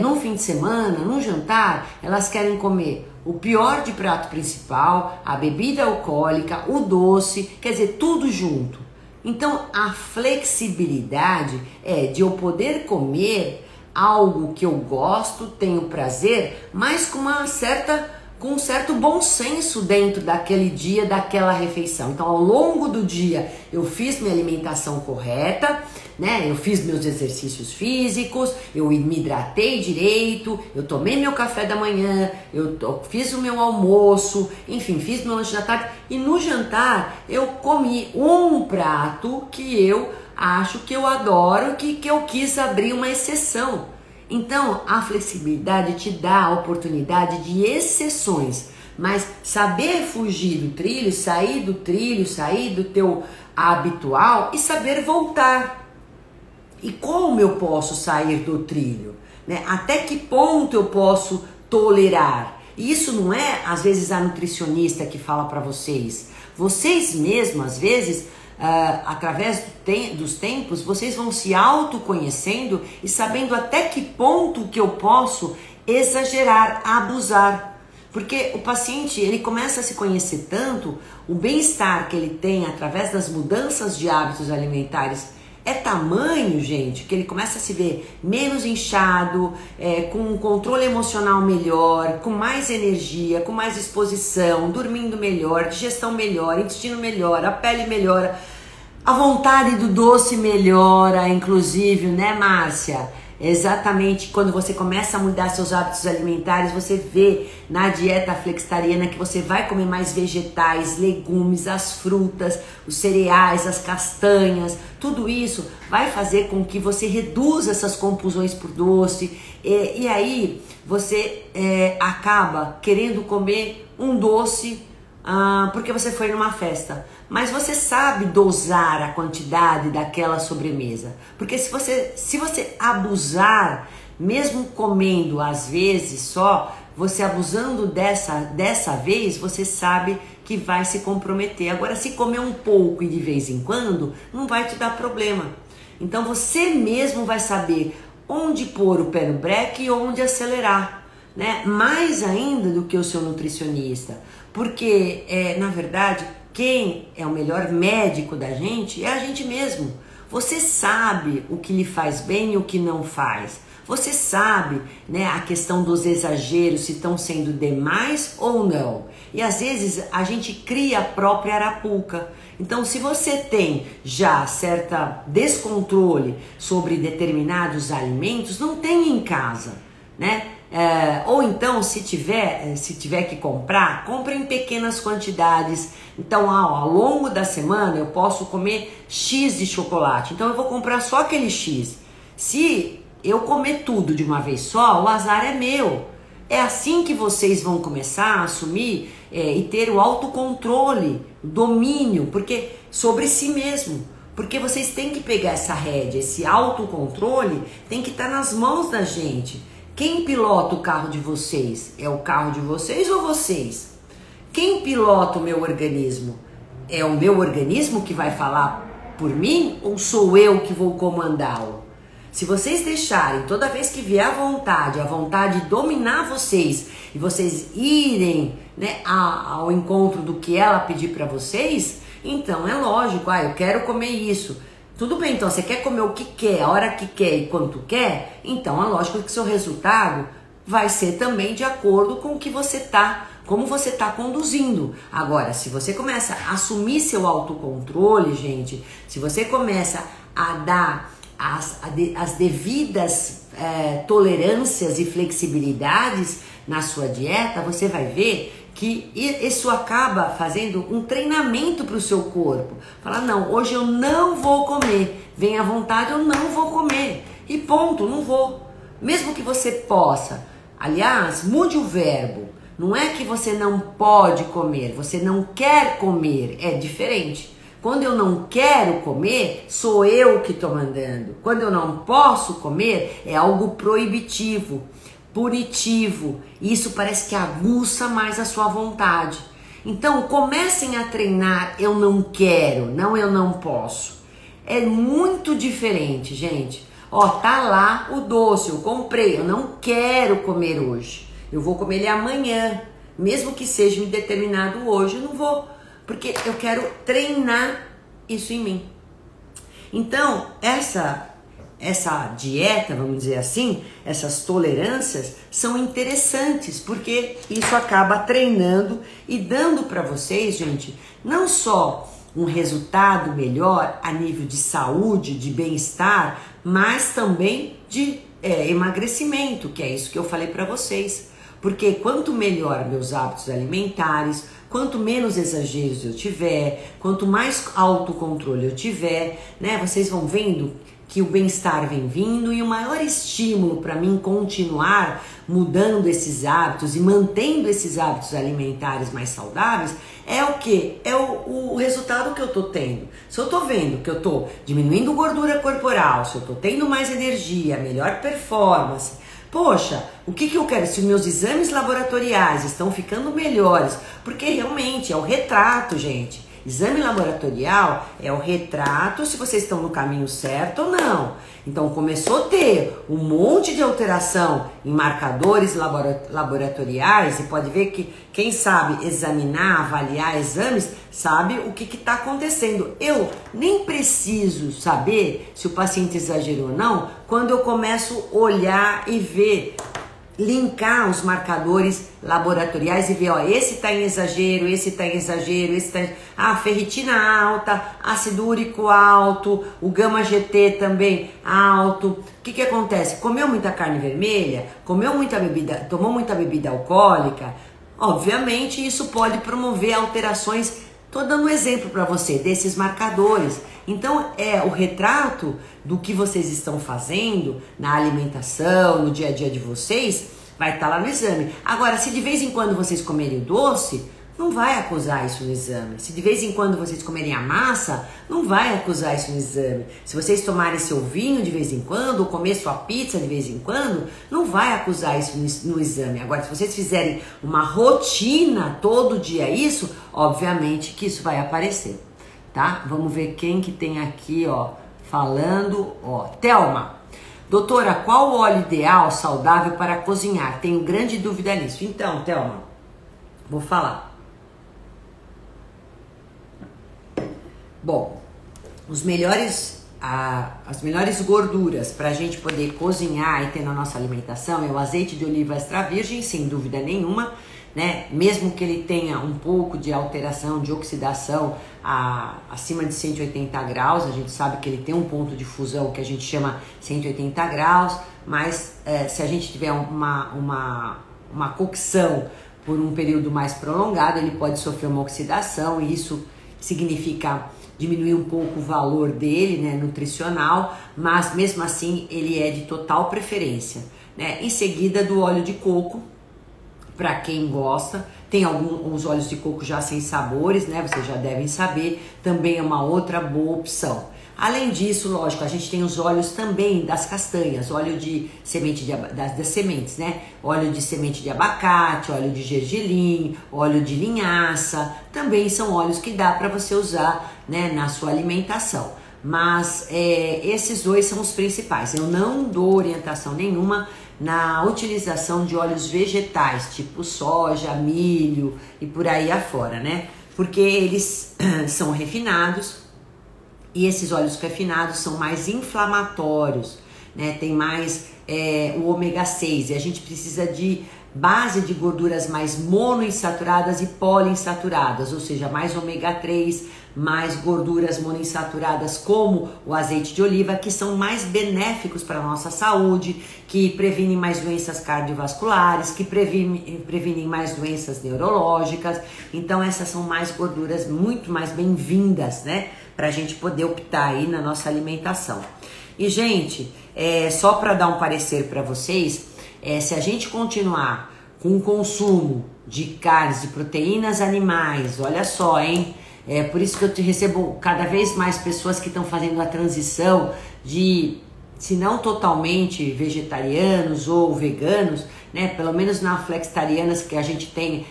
num fim de semana, num jantar, elas querem comer o pior de prato principal, a bebida alcoólica, o doce, quer dizer, tudo junto. Então a flexibilidade é de eu poder comer algo que eu gosto, tenho prazer, mas com um certo bom senso dentro daquele dia, daquela refeição. Então ao longo do dia eu fiz minha alimentação correta, né? Eu fiz meus exercícios físicos, eu me hidratei direito, eu tomei meu café da manhã, eu fiz o meu almoço, enfim, fiz meu lanche da tarde, e no jantar eu comi um prato que eu acho que eu adoro, que eu quis abrir uma exceção. Então, a flexibilidade te dá a oportunidade de exceções, mas saber fugir do trilho, sair do teu habitual e saber voltar. E como eu posso sair do trilho? Né? Até que ponto eu posso tolerar? E isso não é, às vezes, a nutricionista que fala para vocês. Vocês mesmos, às vezes, através dos tempos, vocês vão se autoconhecendo e sabendo até que ponto que eu posso exagerar, abusar. Porque o paciente, ele começa a se conhecer tanto, o bem-estar que ele tem através das mudanças de hábitos alimentares é tamanho, gente, que ele começa a se ver menos inchado, com um controle emocional melhor, com mais energia, com mais disposição, dormindo melhor, digestão melhor, intestino melhor, a pele melhora, a vontade do doce melhora, inclusive, né, Márcia? Exatamente, quando você começa a mudar seus hábitos alimentares, você vê na dieta flexitariana que você vai comer mais vegetais, legumes, as frutas, os cereais, as castanhas, tudo isso vai fazer com que você reduza essas compulsões por doce e aí você acaba querendo comer um doce porque você foi numa festa. Mas você sabe dosar a quantidade daquela sobremesa. Porque se você abusar, mesmo comendo às vezes só, você abusando dessa vez, você sabe que vai se comprometer. Agora, se comer um pouco e de vez em quando, não vai te dar problema. Então você mesmo vai saber onde pôr o pé no breque e onde acelerar, né? Mais ainda do que o seu nutricionista. Porque, na verdade, quem é o melhor médico da gente é a gente mesmo. Você sabe o que lhe faz bem e o que não faz. Você sabe, né, a questão dos exageros, se estão sendo demais ou não. E às vezes a gente cria a própria arapuca. Então, se você tem já certa descontrole sobre determinados alimentos, não tenha em casa, né? Ou então, se tiver que comprar, compre em pequenas quantidades. Então, ao longo da semana eu posso comer X de chocolate. Então, eu vou comprar só aquele X. Se eu comer tudo de uma vez só, o azar é meu. É assim que vocês vão começar a assumir e ter o autocontrole, domínio, porque sobre si mesmo. Porque vocês têm que pegar essa rédea, esse autocontrole tem que estar nas mãos da gente. Quem pilota o carro de vocês? É o carro de vocês ou vocês? Quem pilota o meu organismo? É o meu organismo que vai falar por mim ou sou eu que vou comandá-lo? Se vocês deixarem, toda vez que vier a vontade dominar vocês e vocês irem, né, ao encontro do que ela pedir para vocês, então é lógico, eu quero comer isso. Tudo bem, então você quer comer o que quer, a hora que quer e quanto quer, então é lógico que seu resultado vai ser também de acordo com o que você tá, como você tá conduzindo. Agora, se você começa a assumir seu autocontrole, gente, se você começa a dar as devidas tolerâncias e flexibilidades na sua dieta, você vai ver que isso acaba fazendo um treinamento para o seu corpo. Falar, não, hoje eu não vou comer, vem à vontade, eu não vou comer. E ponto, não vou. Mesmo que você possa. Aliás, mude o verbo. Não é que você não pode comer, você não quer comer, é diferente. Quando eu não quero comer, sou eu que estou mandando. Quando eu não posso comer, é algo proibitivo, punitivo. Isso parece que aguça mais a sua vontade. Então, comecem a treinar eu não quero, não eu não posso. É muito diferente, gente. Tá lá o doce, eu comprei, eu não quero comer hoje. Eu vou comer ele amanhã, mesmo que seja determinado hoje, eu não vou. Porque eu quero treinar isso em mim. Então, essa dieta, vamos dizer assim, essas tolerâncias são interessantes, porque isso acaba treinando e dando para vocês, gente, não só um resultado melhor a nível de saúde, de bem-estar, mas também de emagrecimento, que é isso que eu falei para vocês. Porque quanto melhor meus hábitos alimentares, quanto menos exageros eu tiver, quanto mais autocontrole eu tiver, né? Vocês vão vendo que o bem-estar vem vindo e o maior estímulo para mim continuar mudando esses hábitos e mantendo esses hábitos alimentares mais saudáveis é o quê? É o resultado que eu tô tendo. Se eu tô vendo que eu tô diminuindo gordura corporal, se eu tô tendo mais energia, melhor performance, poxa, o que eu quero? Se meus exames laboratoriais estão ficando melhores, porque realmente é o retrato, gente. Exame laboratorial é o retrato se vocês estão no caminho certo ou não. Então começou a ter um monte de alteração em marcadores laboratoriais e pode ver que quem sabe examinar, avaliar exames, sabe o que está acontecendo. Eu nem preciso saber se o paciente exagerou ou não quando eu começo a olhar e ver linkar os marcadores laboratoriais e ver, ó, esse tá em exagero, esse tá em exagero, esse tá em... ferritina alta, ácido úrico alto, o gama GT também alto. O que acontece? Comeu muita carne vermelha, comeu muita bebida, tomou muita bebida alcoólica, obviamente isso pode promover alterações. Tô dando um exemplo para você desses marcadores. Então é o retrato do que vocês estão fazendo na alimentação, no dia a dia de vocês, vai estar lá no exame. Agora, se de vez em quando vocês comerem o doce, não vai acusar isso no exame. Se de vez em quando vocês comerem a massa, não vai acusar isso no exame. Se vocês tomarem seu vinho de vez em quando, ou comer sua pizza de vez em quando, não vai acusar isso no exame. Agora, se vocês fizerem uma rotina todo dia isso, obviamente que isso vai aparecer, tá? Vamos ver quem que tem aqui, ó, falando, ó, Thelma. Doutora, qual o óleo ideal, saudável para cozinhar? Tenho grande dúvida nisso. Então, Thelma, vou falar. Bom, as melhores gorduras para a gente poder cozinhar e ter na nossa alimentação é o azeite de oliva extra virgem, sem dúvida nenhuma, né? Mesmo que ele tenha um pouco de alteração, de oxidação acima de 180 graus, a gente sabe que ele tem um ponto de fusão que a gente chama 180 graus, mas se a gente tiver uma cocção por um período mais prolongado, ele pode sofrer uma oxidação e isso significa diminuir um pouco o valor dele, né, nutricional, mas mesmo assim ele é de total preferência, né? Em seguida do óleo de coco, para quem gosta, tem alguns óleos de coco já sem sabores, né? Vocês já devem saber, também é uma outra boa opção. Além disso, lógico, a gente tem os óleos também das castanhas, óleo de semente das sementes, né? Óleo de semente de abacate, óleo de gergelim, óleo de linhaça, também são óleos que dá para você usar, né, na sua alimentação. Mas esses dois são os principais. Eu não dou orientação nenhuma na utilização de óleos vegetais, tipo soja, milho e por aí afora, né? Porque eles são refinados e esses óleos refinados são mais inflamatórios, né? Tem mais o ômega 6 e a gente precisa de base de gorduras mais monoinsaturadas e poliinsaturadas, ou seja, mais ômega 3, mais gorduras monoinsaturadas como o azeite de oliva, que são mais benéficos para a nossa saúde, que previnem mais doenças cardiovasculares, que previnem mais doenças neurológicas. Então essas são mais gorduras muito mais bem-vindas, né, para a gente poder optar aí na nossa alimentação. E gente, só para dar um parecer para vocês, se a gente continuar com o consumo de carnes, de proteínas animais, olha só, hein? É por isso que eu recebo cada vez mais pessoas que estão fazendo a transição de, se não totalmente vegetarianos ou veganos, né? Pelo menos na flexitarianas, que a gente tem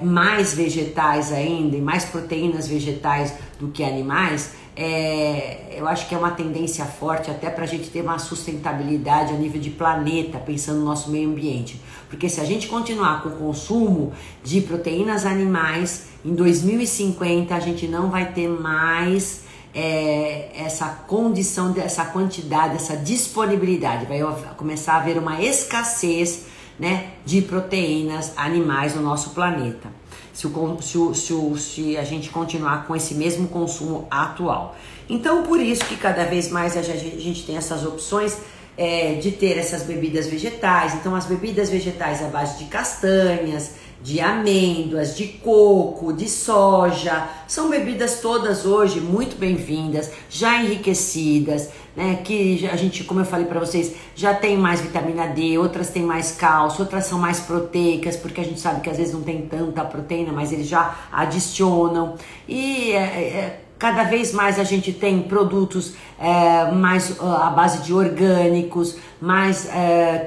mais vegetais ainda e mais proteínas vegetais do que animais. Eu acho que é uma tendência forte até para a gente ter uma sustentabilidade a nível de planeta, pensando no nosso meio ambiente. Porque se a gente continuar com o consumo de proteínas animais, em 2050 a gente não vai ter mais essa condição, dessa quantidade, essa disponibilidade. Vai começar a haver uma escassez, né, de proteínas animais no nosso planeta. Se a gente continuar com esse mesmo consumo atual. Então, por isso que cada vez mais a gente tem essas opções de ter essas bebidas vegetais. Então, as bebidas vegetais à base de castanhas, de amêndoas, de coco, de soja, são bebidas todas hoje muito bem-vindas, já enriquecidas, né, que a gente, como eu falei para vocês, já tem mais vitamina D, outras têm mais cálcio, outras são mais proteicas, porque a gente sabe que às vezes não tem tanta proteína, mas eles já adicionam. E cada vez mais a gente tem produtos mais à base de orgânicos, mais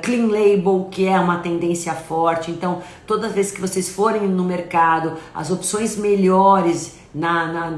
clean label, que é uma tendência forte. Então, toda vez que vocês forem no mercado, as opções melhores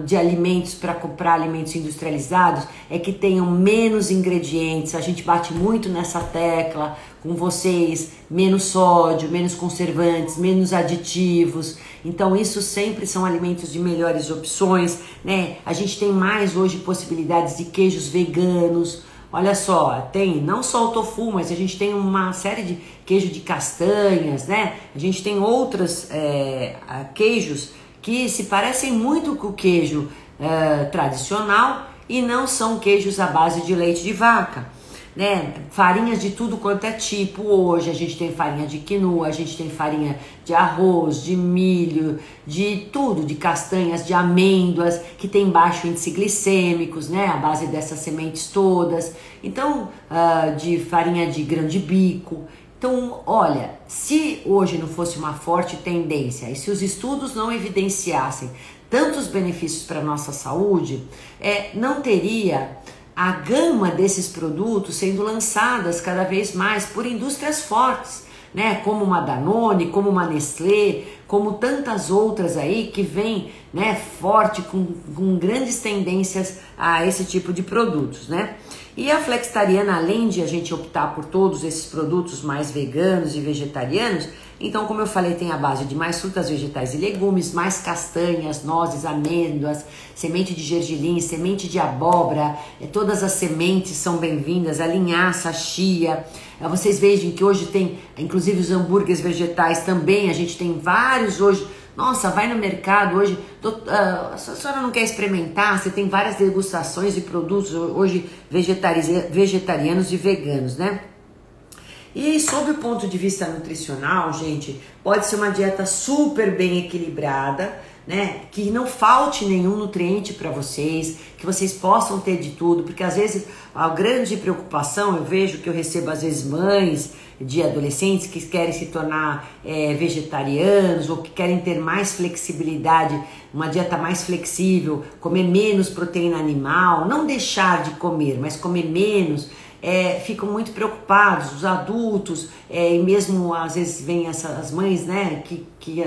de alimentos para comprar alimentos industrializados é que tenham menos ingredientes. A gente bate muito nessa tecla com vocês, menos sódio, menos conservantes, menos aditivos. Então isso sempre são alimentos de melhores opções, né? A gente tem mais hoje possibilidades de queijos veganos. Olha só, tem não só o tofu, mas a gente tem uma série de queijo de castanhas, né? A gente tem outros queijos que se parecem muito com o queijo tradicional e não são queijos à base de leite de vaca, né? Farinhas de tudo quanto é tipo hoje. A gente tem farinha de quinoa, a gente tem farinha de arroz, de milho, de tudo, de castanhas, de amêndoas, que tem baixo índice glicêmicos, né? A base dessas sementes todas. Então, de farinha de grão de bico. Então, olha, se hoje não fosse uma forte tendência e se os estudos não evidenciassem tantos benefícios para a nossa saúde, não teria a gama desses produtos sendo lançadas cada vez mais por indústrias fortes, né? Como uma Danone, como uma Nestlé, como tantas outras aí que vêm, né, forte, com grandes tendências a esse tipo de produtos, né? E a Flexitariana, além de a gente optar por todos esses produtos mais veganos e vegetarianos, então, como eu falei, tem a base de mais frutas, vegetais e legumes, mais castanhas, nozes, amêndoas, semente de gergelim, semente de abóbora, todas as sementes são bem-vindas, a linhaça, a chia. Vocês vejam que hoje tem, inclusive os hambúrgueres vegetais também, a gente tem vários hoje. Nossa, vai no mercado hoje, a senhora não quer experimentar? Você tem várias degustações de produtos hoje vegetarianos e veganos, né? E sob o ponto de vista nutricional, gente, pode ser uma dieta super bem equilibrada, né? Que não falte nenhum nutriente para vocês, que vocês possam ter de tudo, porque às vezes a grande preocupação, eu vejo que eu recebo às vezes mães de adolescentes que querem se tornar vegetarianos ou que querem ter mais flexibilidade, uma dieta mais flexível, comer menos proteína animal, não deixar de comer, mas comer menos. Ficam muito preocupados, os adultos, e mesmo às vezes vem as mães, né, que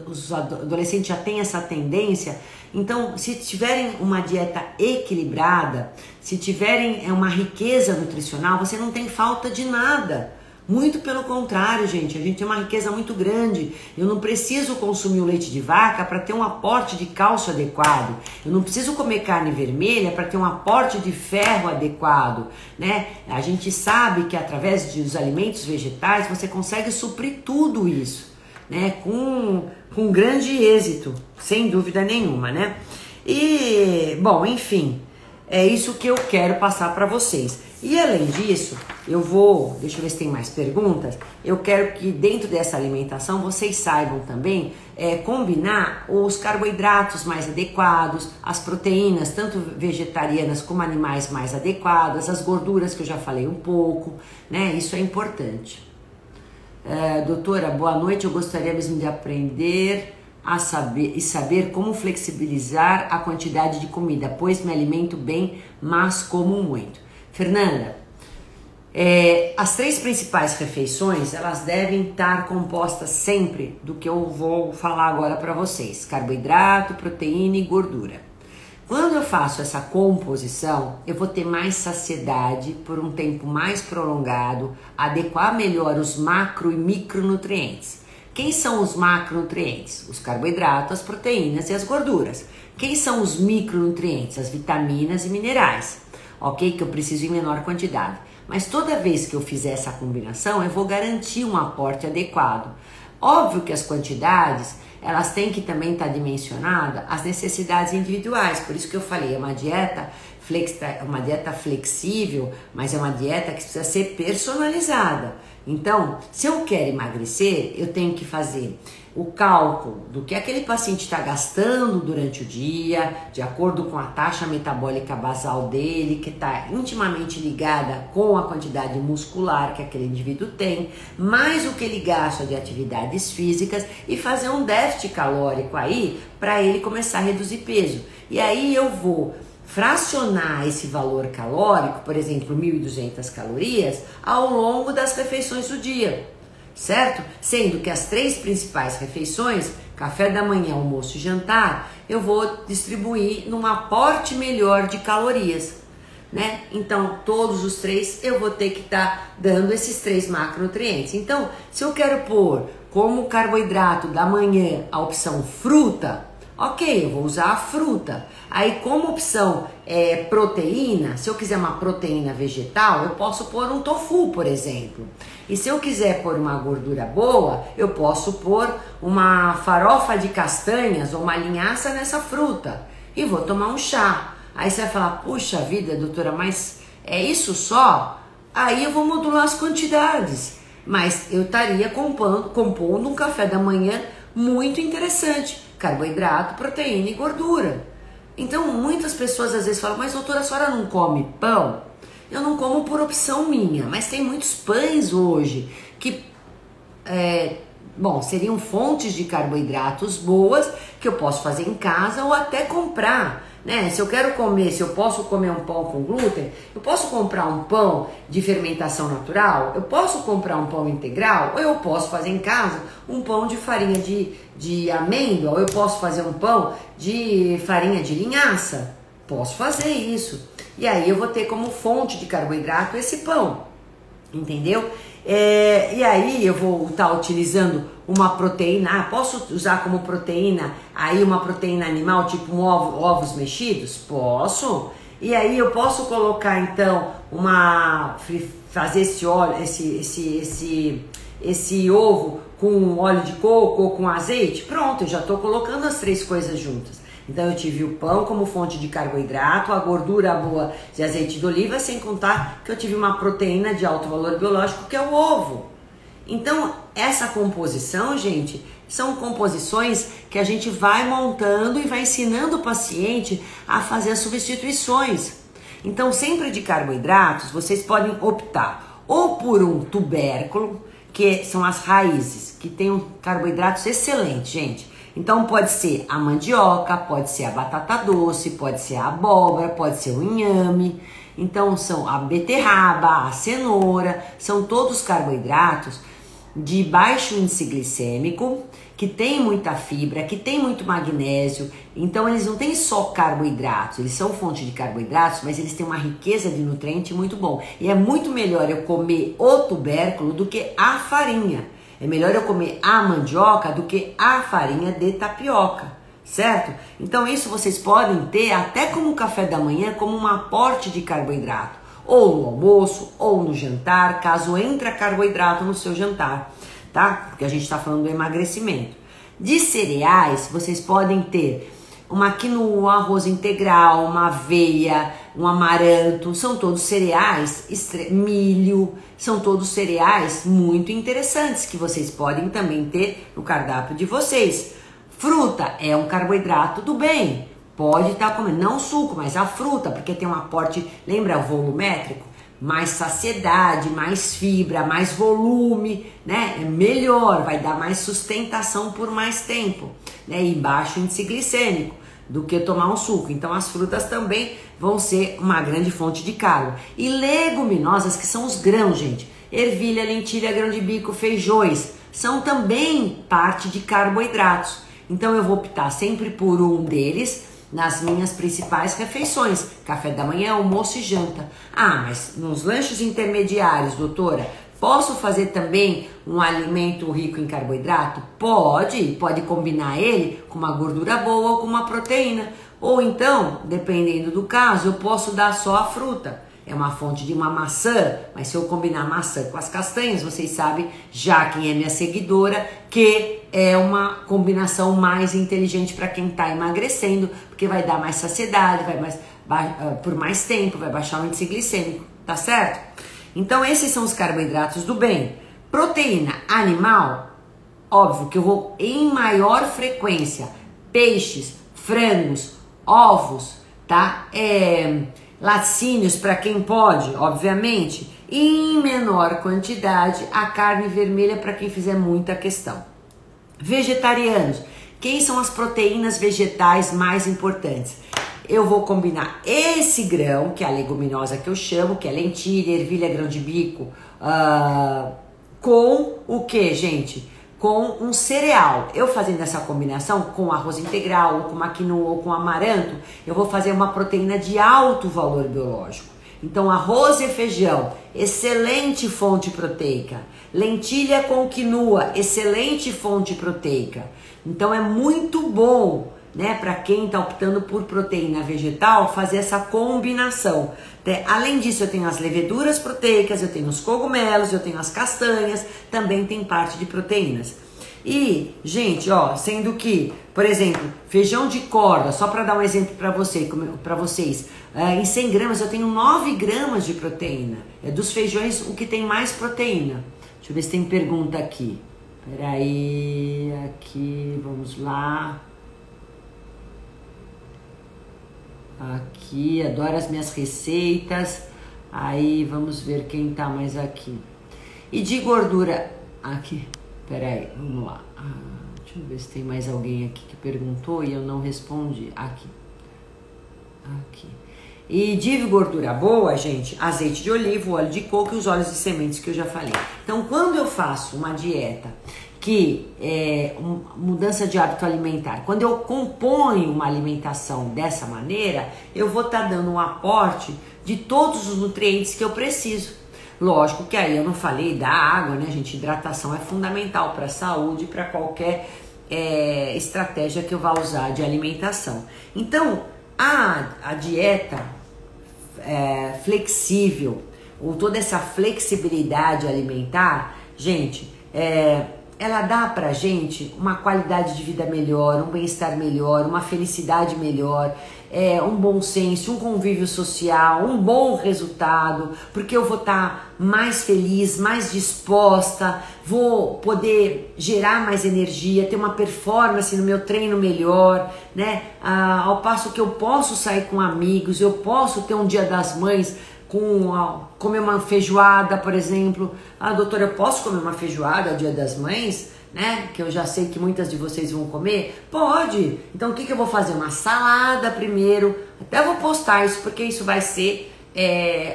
os adolescentes já têm essa tendência. Então, se tiverem uma dieta equilibrada, se tiverem uma riqueza nutricional, você não tem falta de nada. Muito pelo contrário, gente, a gente tem uma riqueza muito grande. Eu não preciso consumir o leite de vaca para ter um aporte de cálcio adequado. Eu não preciso comer carne vermelha para ter um aporte de ferro adequado, né? A gente sabe que através dos alimentos vegetais você consegue suprir tudo isso, né? Com grande êxito, sem dúvida nenhuma, né? E, bom, enfim, é isso que eu quero passar para vocês. E além disso, deixa eu ver se tem mais perguntas, eu quero que dentro dessa alimentação vocês saibam também combinar os carboidratos mais adequados, as proteínas, tanto vegetarianas como animais mais adequadas, as gorduras que eu já falei um pouco, né? Isso é importante. Doutora, boa noite, eu gostaria mesmo de aprender a saber como flexibilizar a quantidade de comida, pois me alimento bem, mas como muito. Fernanda, as 3 principais refeições, elas devem estar compostas sempre do que eu vou falar agora para vocês: carboidrato, proteína e gordura. Quando eu faço essa composição, eu vou ter mais saciedade por um tempo mais prolongado, adequar melhor os macro e micronutrientes. Quem são os macronutrientes? Os carboidratos, as proteínas e as gorduras. Quem são os micronutrientes? As vitaminas e minerais. Ok? Que eu preciso em menor quantidade. Mas toda vez que eu fizer essa combinação, eu vou garantir um aporte adequado. Óbvio que as quantidades, elas têm que também estar dimensionadas às necessidades individuais. Por isso que eu falei, é uma dieta flexível, mas é uma dieta que precisa ser personalizada. Então, se eu quero emagrecer, eu tenho que fazer o cálculo do que aquele paciente está gastando durante o dia, de acordo com a taxa metabólica basal dele, que está intimamente ligada com a quantidade muscular que aquele indivíduo tem, mais o que ele gasta de atividades físicas e fazer um déficit calórico aí para ele começar a reduzir peso. E aí eu vou fracionar esse valor calórico, por exemplo, 1.200 calorias, ao longo das refeições do dia, certo? Sendo que as 3 principais refeições, café da manhã, almoço e jantar, eu vou distribuir num aporte melhor de calorias, né? Então, todos os 3 eu vou ter que estar dando esses 3 macronutrientes. Então, se eu quero pôr como carboidrato da manhã a opção fruta, Ok, eu vou usar a fruta. Aí como opção proteína, se eu quiser uma proteína vegetal, eu posso pôr um tofu, por exemplo. E se eu quiser pôr uma gordura boa, eu posso pôr uma farofa de castanhas ou uma linhaça nessa fruta. E vou tomar um chá. Aí você vai falar, puxa vida, doutora, mas é isso só? Aí eu vou modular as quantidades. Mas eu estaria compondo um café da manhã muito interessante. Carboidrato, proteína e gordura. Então muitas pessoas às vezes falam, mas doutora, a senhora não come pão? Eu não como por opção minha, mas tem muitos pães hoje que, seriam fontes de carboidratos boas que eu posso fazer em casa ou até comprar. Né? Se eu posso comer um pão com glúten, eu posso comprar um pão de fermentação natural, eu posso comprar um pão integral, ou eu posso fazer em casa um pão de farinha de amêndoa, ou eu posso fazer um pão de farinha de linhaça. Posso fazer isso. E aí eu vou ter como fonte de carboidrato esse pão, entendeu? E aí eu vou estar utilizando uma proteína, posso usar como proteína aí uma proteína animal, tipo ovos mexidos? Posso. E aí eu posso colocar então fazer esse óleo, esse ovo com óleo de coco ou com azeite? Pronto, eu já estou colocando as três coisas juntas. Então eu tive o pão como fonte de carboidrato, a gordura boa de azeite de oliva, sem contar que eu tive uma proteína de alto valor biológico, que é o ovo. Então essa composição, gente, são composições que a gente vai montando e vai ensinando o paciente a fazer as substituições. Então sempre de carboidratos, vocês podem optar ou por um tubérculo, que são as raízes, que tem carboidratos excelentes, gente. Então pode ser a mandioca, pode ser a batata doce, pode ser a abóbora, pode ser o inhame. Então são a beterraba, a cenoura, são todos carboidratos de baixo índice glicêmico, que tem muita fibra, que tem muito magnésio. Então eles não têm só carboidratos, eles são fonte de carboidratos, mas eles têm uma riqueza de nutriente muito bom. E é muito melhor eu comer o tubérculo do que a farinha. É melhor eu comer a mandioca do que a farinha de tapioca, certo? Então isso vocês podem ter até como café da manhã, como um aporte de carboidrato. Ou no almoço, ou no jantar, caso entre carboidrato no seu jantar, tá? Porque a gente está falando do emagrecimento. De cereais, vocês podem ter uma quinoa, arroz integral, uma aveia, um amaranto, são todos cereais, milho, são todos cereais muito interessantes que vocês podem também ter no cardápio de vocês. Fruta é um carboidrato do bem, pode estar comendo, não o suco, mas a fruta, porque tem um aporte, lembra o volumétrico? Mais saciedade, mais fibra, mais volume, né? É melhor, vai dar mais sustentação por mais tempo, né? E baixo índice glicêmico do que tomar um suco. Então as frutas também vão ser uma grande fonte de carbo. E leguminosas, que são os grãos, gente. Ervilha, lentilha, grão de bico, feijões, são também parte de carboidratos. Então eu vou optar sempre por um deles nas minhas principais refeições, café da manhã, almoço e janta. Ah, mas nos lanches intermediários, doutora, posso fazer também um alimento rico em carboidrato? Pode combinar ele com uma gordura boa ou com uma proteína. Ou então, dependendo do caso, eu posso dar só a fruta. É uma fonte de uma maçã, mas se eu combinar maçã com as castanhas, vocês sabem, já quem é minha seguidora, que é uma combinação mais inteligente para quem está emagrecendo, porque vai dar mais saciedade, por mais tempo, vai baixar o índice glicêmico, tá certo? Então esses são os carboidratos do bem. Proteína animal, óbvio que eu vou em maior frequência, peixes, frangos, ovos, tá? Laticínios para quem pode, obviamente, e em menor quantidade a carne vermelha para quem fizer muita questão. Vegetarianos, quem são as proteínas vegetais mais importantes? Eu vou combinar esse grão, que é a leguminosa que eu chamo, que é lentilha, ervilha, grão de bico, com o que, gente? Com um cereal. Eu fazendo essa combinação com arroz integral, ou com uma quinoa, ou com amaranto, eu vou fazer uma proteína de alto valor biológico. Então arroz e feijão, excelente fonte proteica. Lentilha com quinoa, excelente fonte proteica. Então é muito bom né, para quem está optando por proteína vegetal, fazer essa combinação. Além disso, eu tenho as leveduras proteicas, eu tenho os cogumelos, eu tenho as castanhas, também tem parte de proteínas. E, gente, ó, sendo que, por exemplo, feijão de corda, só para dar um exemplo para vocês, em 100 gramas eu tenho 9 gramas de proteína. É dos feijões o que tem mais proteína. Deixa eu ver se tem pergunta aqui. Peraí, aqui, vamos lá. Aqui, adoro as minhas receitas. Aí, vamos ver quem tá mais aqui. E de gordura, aqui, peraí, vamos lá. Deixa eu ver se tem mais alguém aqui que perguntou e eu não respondi. Aqui. E de gordura boa, gente, azeite de oliva, óleo de coco e os óleos de sementes que eu já falei. Então, quando eu faço uma dieta que é mudança de hábito alimentar, quando eu componho uma alimentação dessa maneira, eu vou estar dando um aporte de todos os nutrientes que eu preciso. Lógico que aí eu não falei da água, né, gente? Hidratação é fundamental para a saúde, para qualquer estratégia que eu vá usar de alimentação. Então, a dieta flexível, ou toda essa flexibilidade alimentar, gente, ela dá pra gente uma qualidade de vida melhor, um bem-estar melhor, uma felicidade melhor, um bom senso, um convívio social, um bom resultado, porque eu vou estar mais feliz, mais disposta, vou poder gerar mais energia, ter uma performance no meu treino melhor, né? Ao passo que eu posso sair com amigos, eu posso ter um Dia das Mães, comer uma feijoada, por exemplo. Doutora, eu posso comer uma feijoada ao Dia das Mães? Né? Que eu já sei que muitas de vocês vão comer. Pode! Então o que eu vou fazer? Uma salada primeiro. Até vou postar isso, porque isso vai ser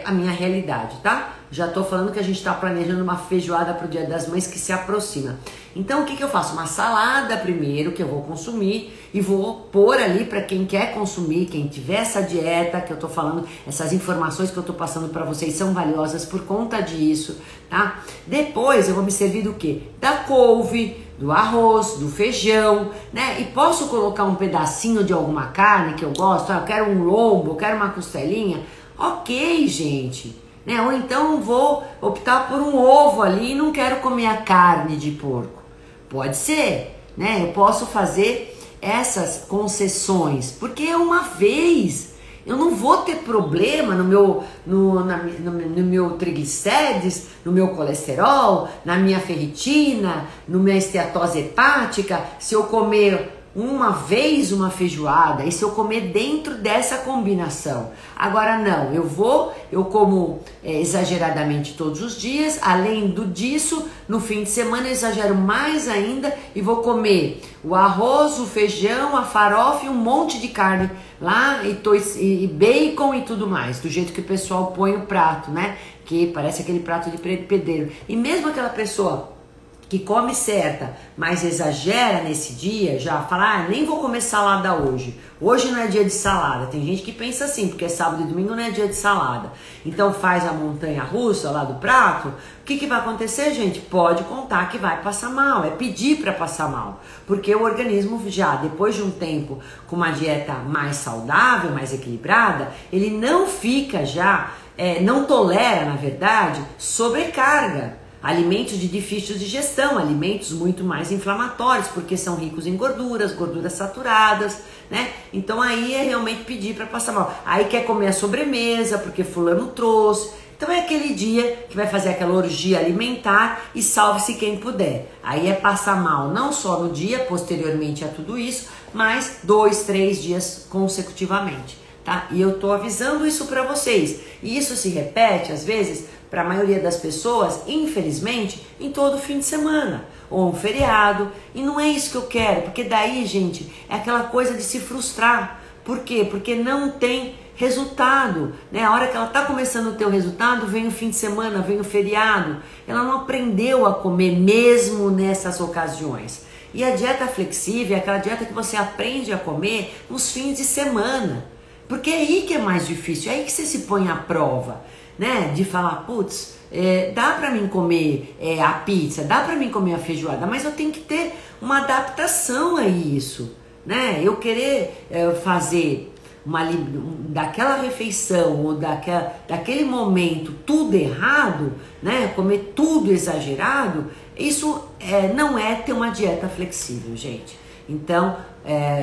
a minha realidade, tá? Já tô falando que a gente tá planejando uma feijoada pro Dia das Mães que se aproxima. Então o que eu faço? Uma salada primeiro, que eu vou consumir, e vou pôr ali para quem quer consumir, quem tiver essa dieta que eu tô falando, essas informações que eu tô passando para vocês são valiosas por conta disso, tá? Depois eu vou me servir do quê? Da couve, do arroz, do feijão, né? E posso colocar um pedacinho de alguma carne que eu gosto, eu quero um lombo, eu quero uma costelinha. Ok, gente, né? Ou então vou optar por um ovo ali e não quero comer a carne de porco. Pode ser, né? Eu posso fazer essas concessões, porque é uma vez. Eu não vou ter problema no meu triglicérides, no meu colesterol, na minha ferritina, na minha esteatose hepática, se eu comer uma vez uma feijoada e se eu comer dentro dessa combinação. Agora não, eu como exageradamente todos os dias, além disso, no fim de semana eu exagero mais ainda e vou comer o arroz, o feijão, a farofa e um monte de carne lá e bacon e tudo mais, do jeito que o pessoal põe o prato, né? Que parece aquele prato de pedreiro. E mesmo aquela pessoa que come certa, mas exagera nesse dia, já fala, nem vou comer salada hoje. Hoje não é dia de salada. Tem gente que pensa assim, porque sábado e domingo não é dia de salada. Então faz a montanha russa lá do prato. O que vai acontecer, gente? Pode contar que vai passar mal. É pedir para passar mal. Porque o organismo já, depois de um tempo com uma dieta mais saudável, mais equilibrada, ele não fica já, não tolera, na verdade, sobrecarga. Alimentos de difícil digestão, alimentos muito mais inflamatórios, porque são ricos em gorduras saturadas, né? Então aí é realmente pedir para passar mal. Aí quer comer a sobremesa, porque fulano trouxe. Então é aquele dia que vai fazer aquela orgia alimentar e salve-se quem puder. Aí é passar mal, não só no dia, posteriormente a tudo isso, mas 2, 3 dias consecutivamente, tá? E eu tô avisando isso para vocês. E isso se repete, às vezes, para a maioria das pessoas, infelizmente, em todo fim de semana ou um feriado. E não é isso que eu quero, porque daí, gente, é aquela coisa de se frustrar. Por quê? Porque não tem resultado, né? A hora que ela está começando a ter o resultado, vem o fim de semana, vem o feriado. Ela não aprendeu a comer mesmo nessas ocasiões. E a dieta flexível é aquela dieta que você aprende a comer nos fins de semana. Porque é aí que é mais difícil, é aí que você se põe à prova, né? De falar, putz, dá pra mim comer a pizza, dá pra mim comer a feijoada, mas eu tenho que ter uma adaptação a isso, né? Eu querer fazer daquela refeição ou daquele momento tudo errado, né? Comer tudo exagerado, isso não é ter uma dieta flexível, gente. Então,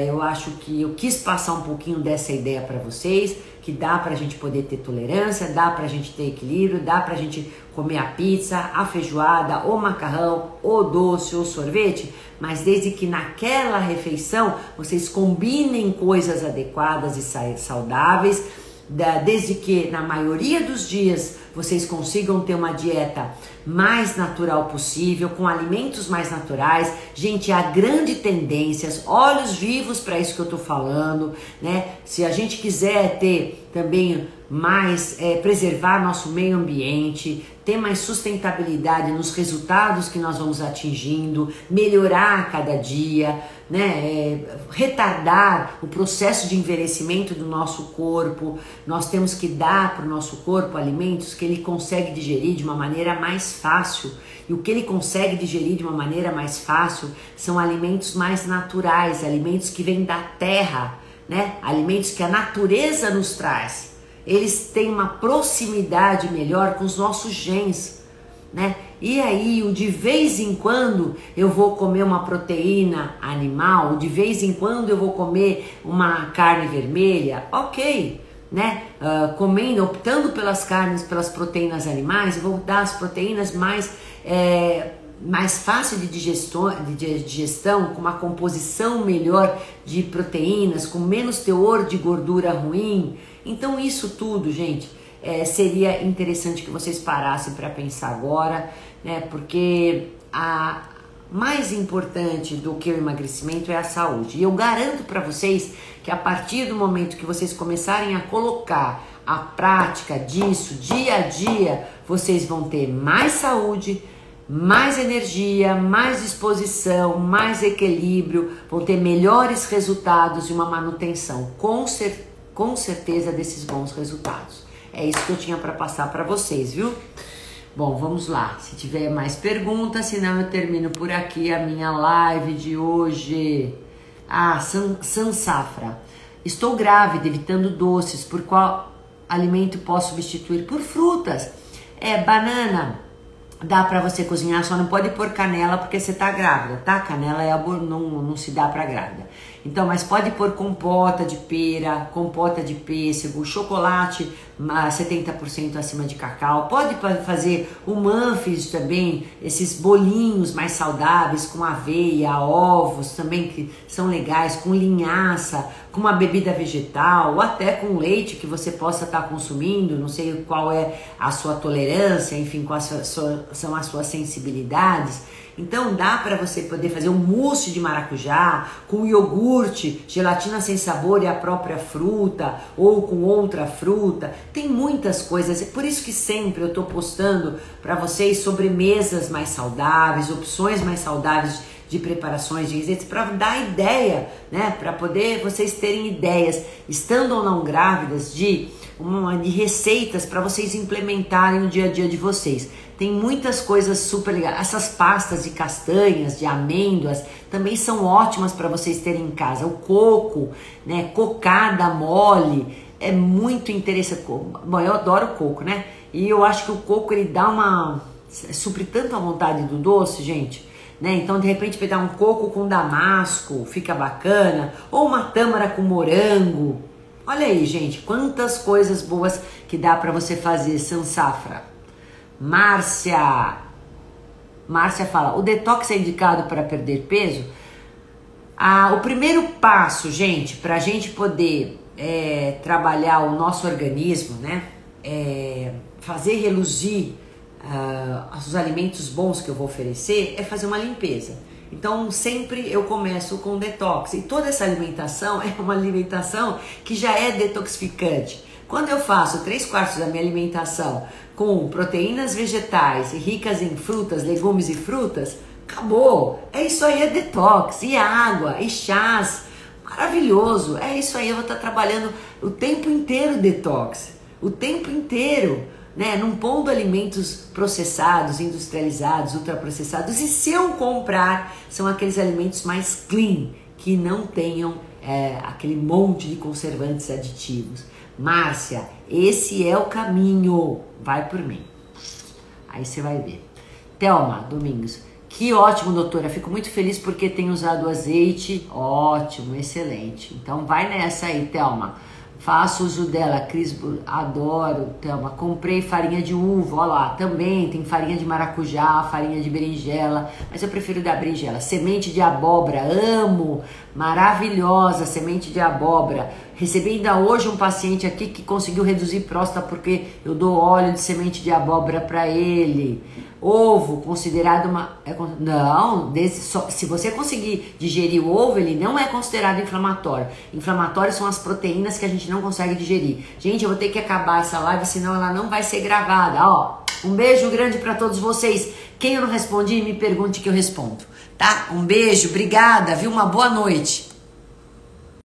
eu acho que eu quis passar um pouquinho dessa ideia para vocês, que dá pra gente poder ter tolerância, dá pra gente ter equilíbrio, dá pra gente comer a pizza, a feijoada, o macarrão, o doce, o sorvete, mas desde que naquela refeição vocês combinem coisas adequadas e saudáveis, desde que na maioria dos dias vocês consigam ter uma dieta mais natural possível, com alimentos mais naturais. Gente, há grande tendências, olhos vivos para isso que eu tô falando, né? Se a gente quiser ter também mais, preservar nosso meio ambiente, ter mais sustentabilidade nos resultados que nós vamos atingindo, melhorar a cada dia, né? Retardar o processo de envelhecimento do nosso corpo. Nós temos que dar para o nosso corpo alimentos que ele consegue digerir de uma maneira mais fácil. E o que ele consegue digerir de uma maneira mais fácil são alimentos mais naturais, alimentos que vêm da terra, né? Alimentos que a natureza nos traz. Eles têm uma proximidade melhor com os nossos genes, né? E aí, de vez em quando eu vou comer uma proteína animal, de vez em quando eu vou comer uma carne vermelha, ok, né? Optando pelas carnes, pelas proteínas animais, eu vou dar as proteínas mais fácil de digestão, com uma composição melhor de proteínas, com menos teor de gordura ruim. Então isso tudo, gente, seria interessante que vocês parassem para pensar agora, né? Porque a mais importante do que o emagrecimento é a saúde. E eu garanto para vocês que a partir do momento que vocês começarem a colocar a prática disso dia a dia, vocês vão ter mais saúde, mais energia, mais disposição, mais equilíbrio, vão ter melhores resultados e uma manutenção, com certeza, desses bons resultados. É isso que eu tinha para passar para vocês, viu? Bom, vamos lá. Se tiver mais perguntas, senão eu termino por aqui a minha live de hoje. Sansafra. Estou grávida, evitando doces. Por qual alimento posso substituir? Por frutas. Banana. Dá pra você cozinhar, só não pode pôr canela porque você tá grávida, tá? Canela não se dá pra grávida. Então, mas pode pôr compota de pera, compota de pêssego, chocolate 70% acima de cacau. Pode fazer o muffins também, esses bolinhos mais saudáveis com aveia, ovos também que são legais, com linhaça, com uma bebida vegetal ou até com leite que você possa estar consumindo. Não sei qual é a sua tolerância, enfim, quais são as suas sensibilidades. Então dá para você poder fazer um mousse de maracujá com iogurte, gelatina sem sabor e a própria fruta, ou com outra fruta. Tem muitas coisas, é por isso que sempre eu estou postando para vocês sobremesas mais saudáveis, opções mais saudáveis de preparações de receitas, para dar ideia, né, para poder vocês terem ideias, estando ou não grávidas, de receitas para vocês implementarem no dia a dia de vocês. Tem muitas coisas super legais. Essas pastas de castanhas, de amêndoas, também são ótimas para vocês terem em casa. O coco, né, cocada mole, é muito interessante. Bom, eu adoro coco, né? E eu acho que o coco, ele dá supre tanto a vontade do doce, gente, né? Então, de repente, pegar um coco com damasco, fica bacana. Ou uma tâmara com morango. Olha aí, gente, quantas coisas boas que dá para você fazer, Sansafra. Márcia fala, o detox é indicado para perder peso? O primeiro passo, gente, para a gente poder trabalhar o nosso organismo, né, fazer reluzir os alimentos bons que eu vou oferecer, é fazer uma limpeza. Então sempre eu começo com detox, e toda essa alimentação é uma alimentação que já é detoxificante. Quando eu faço 3/4 da minha alimentação com proteínas vegetais e ricas em frutas, legumes e frutas, acabou. Isso aí é detox, e água, e chás, maravilhoso. É isso aí, eu vou estar trabalhando o tempo inteiro detox, o tempo inteiro, né? Não pondo alimentos processados, industrializados, ultraprocessados. E se eu comprar, são aqueles alimentos mais clean, que não tenham aquele monte de conservantes aditivos. Márcia, esse é o caminho, vai por mim. Aí você vai ver. Thelma Domingos, que ótimo, doutora, fico muito feliz porque tenho usado o azeite, ótimo, excelente. Então vai nessa aí, Thelma. Faço uso dela, Cris, adoro, Thelma. Comprei farinha de uva, ó lá, também tem farinha de maracujá, farinha de berinjela, mas eu prefiro da berinjela. Semente de abóbora, amo, maravilhosa, semente de abóbora. Recebi ainda hoje um paciente aqui que conseguiu reduzir próstata porque eu dou óleo de semente de abóbora para ele. Ovo, considerado uma... Não, se você conseguir digerir o ovo, ele não é considerado inflamatório. Inflamatórios são as proteínas que a gente não consegue digerir. Gente, eu vou ter que acabar essa live, senão ela não vai ser gravada. Ó, um beijo grande para todos vocês. Quem eu não respondi, me pergunte que eu respondo, tá? Um beijo, obrigada, viu? Uma boa noite.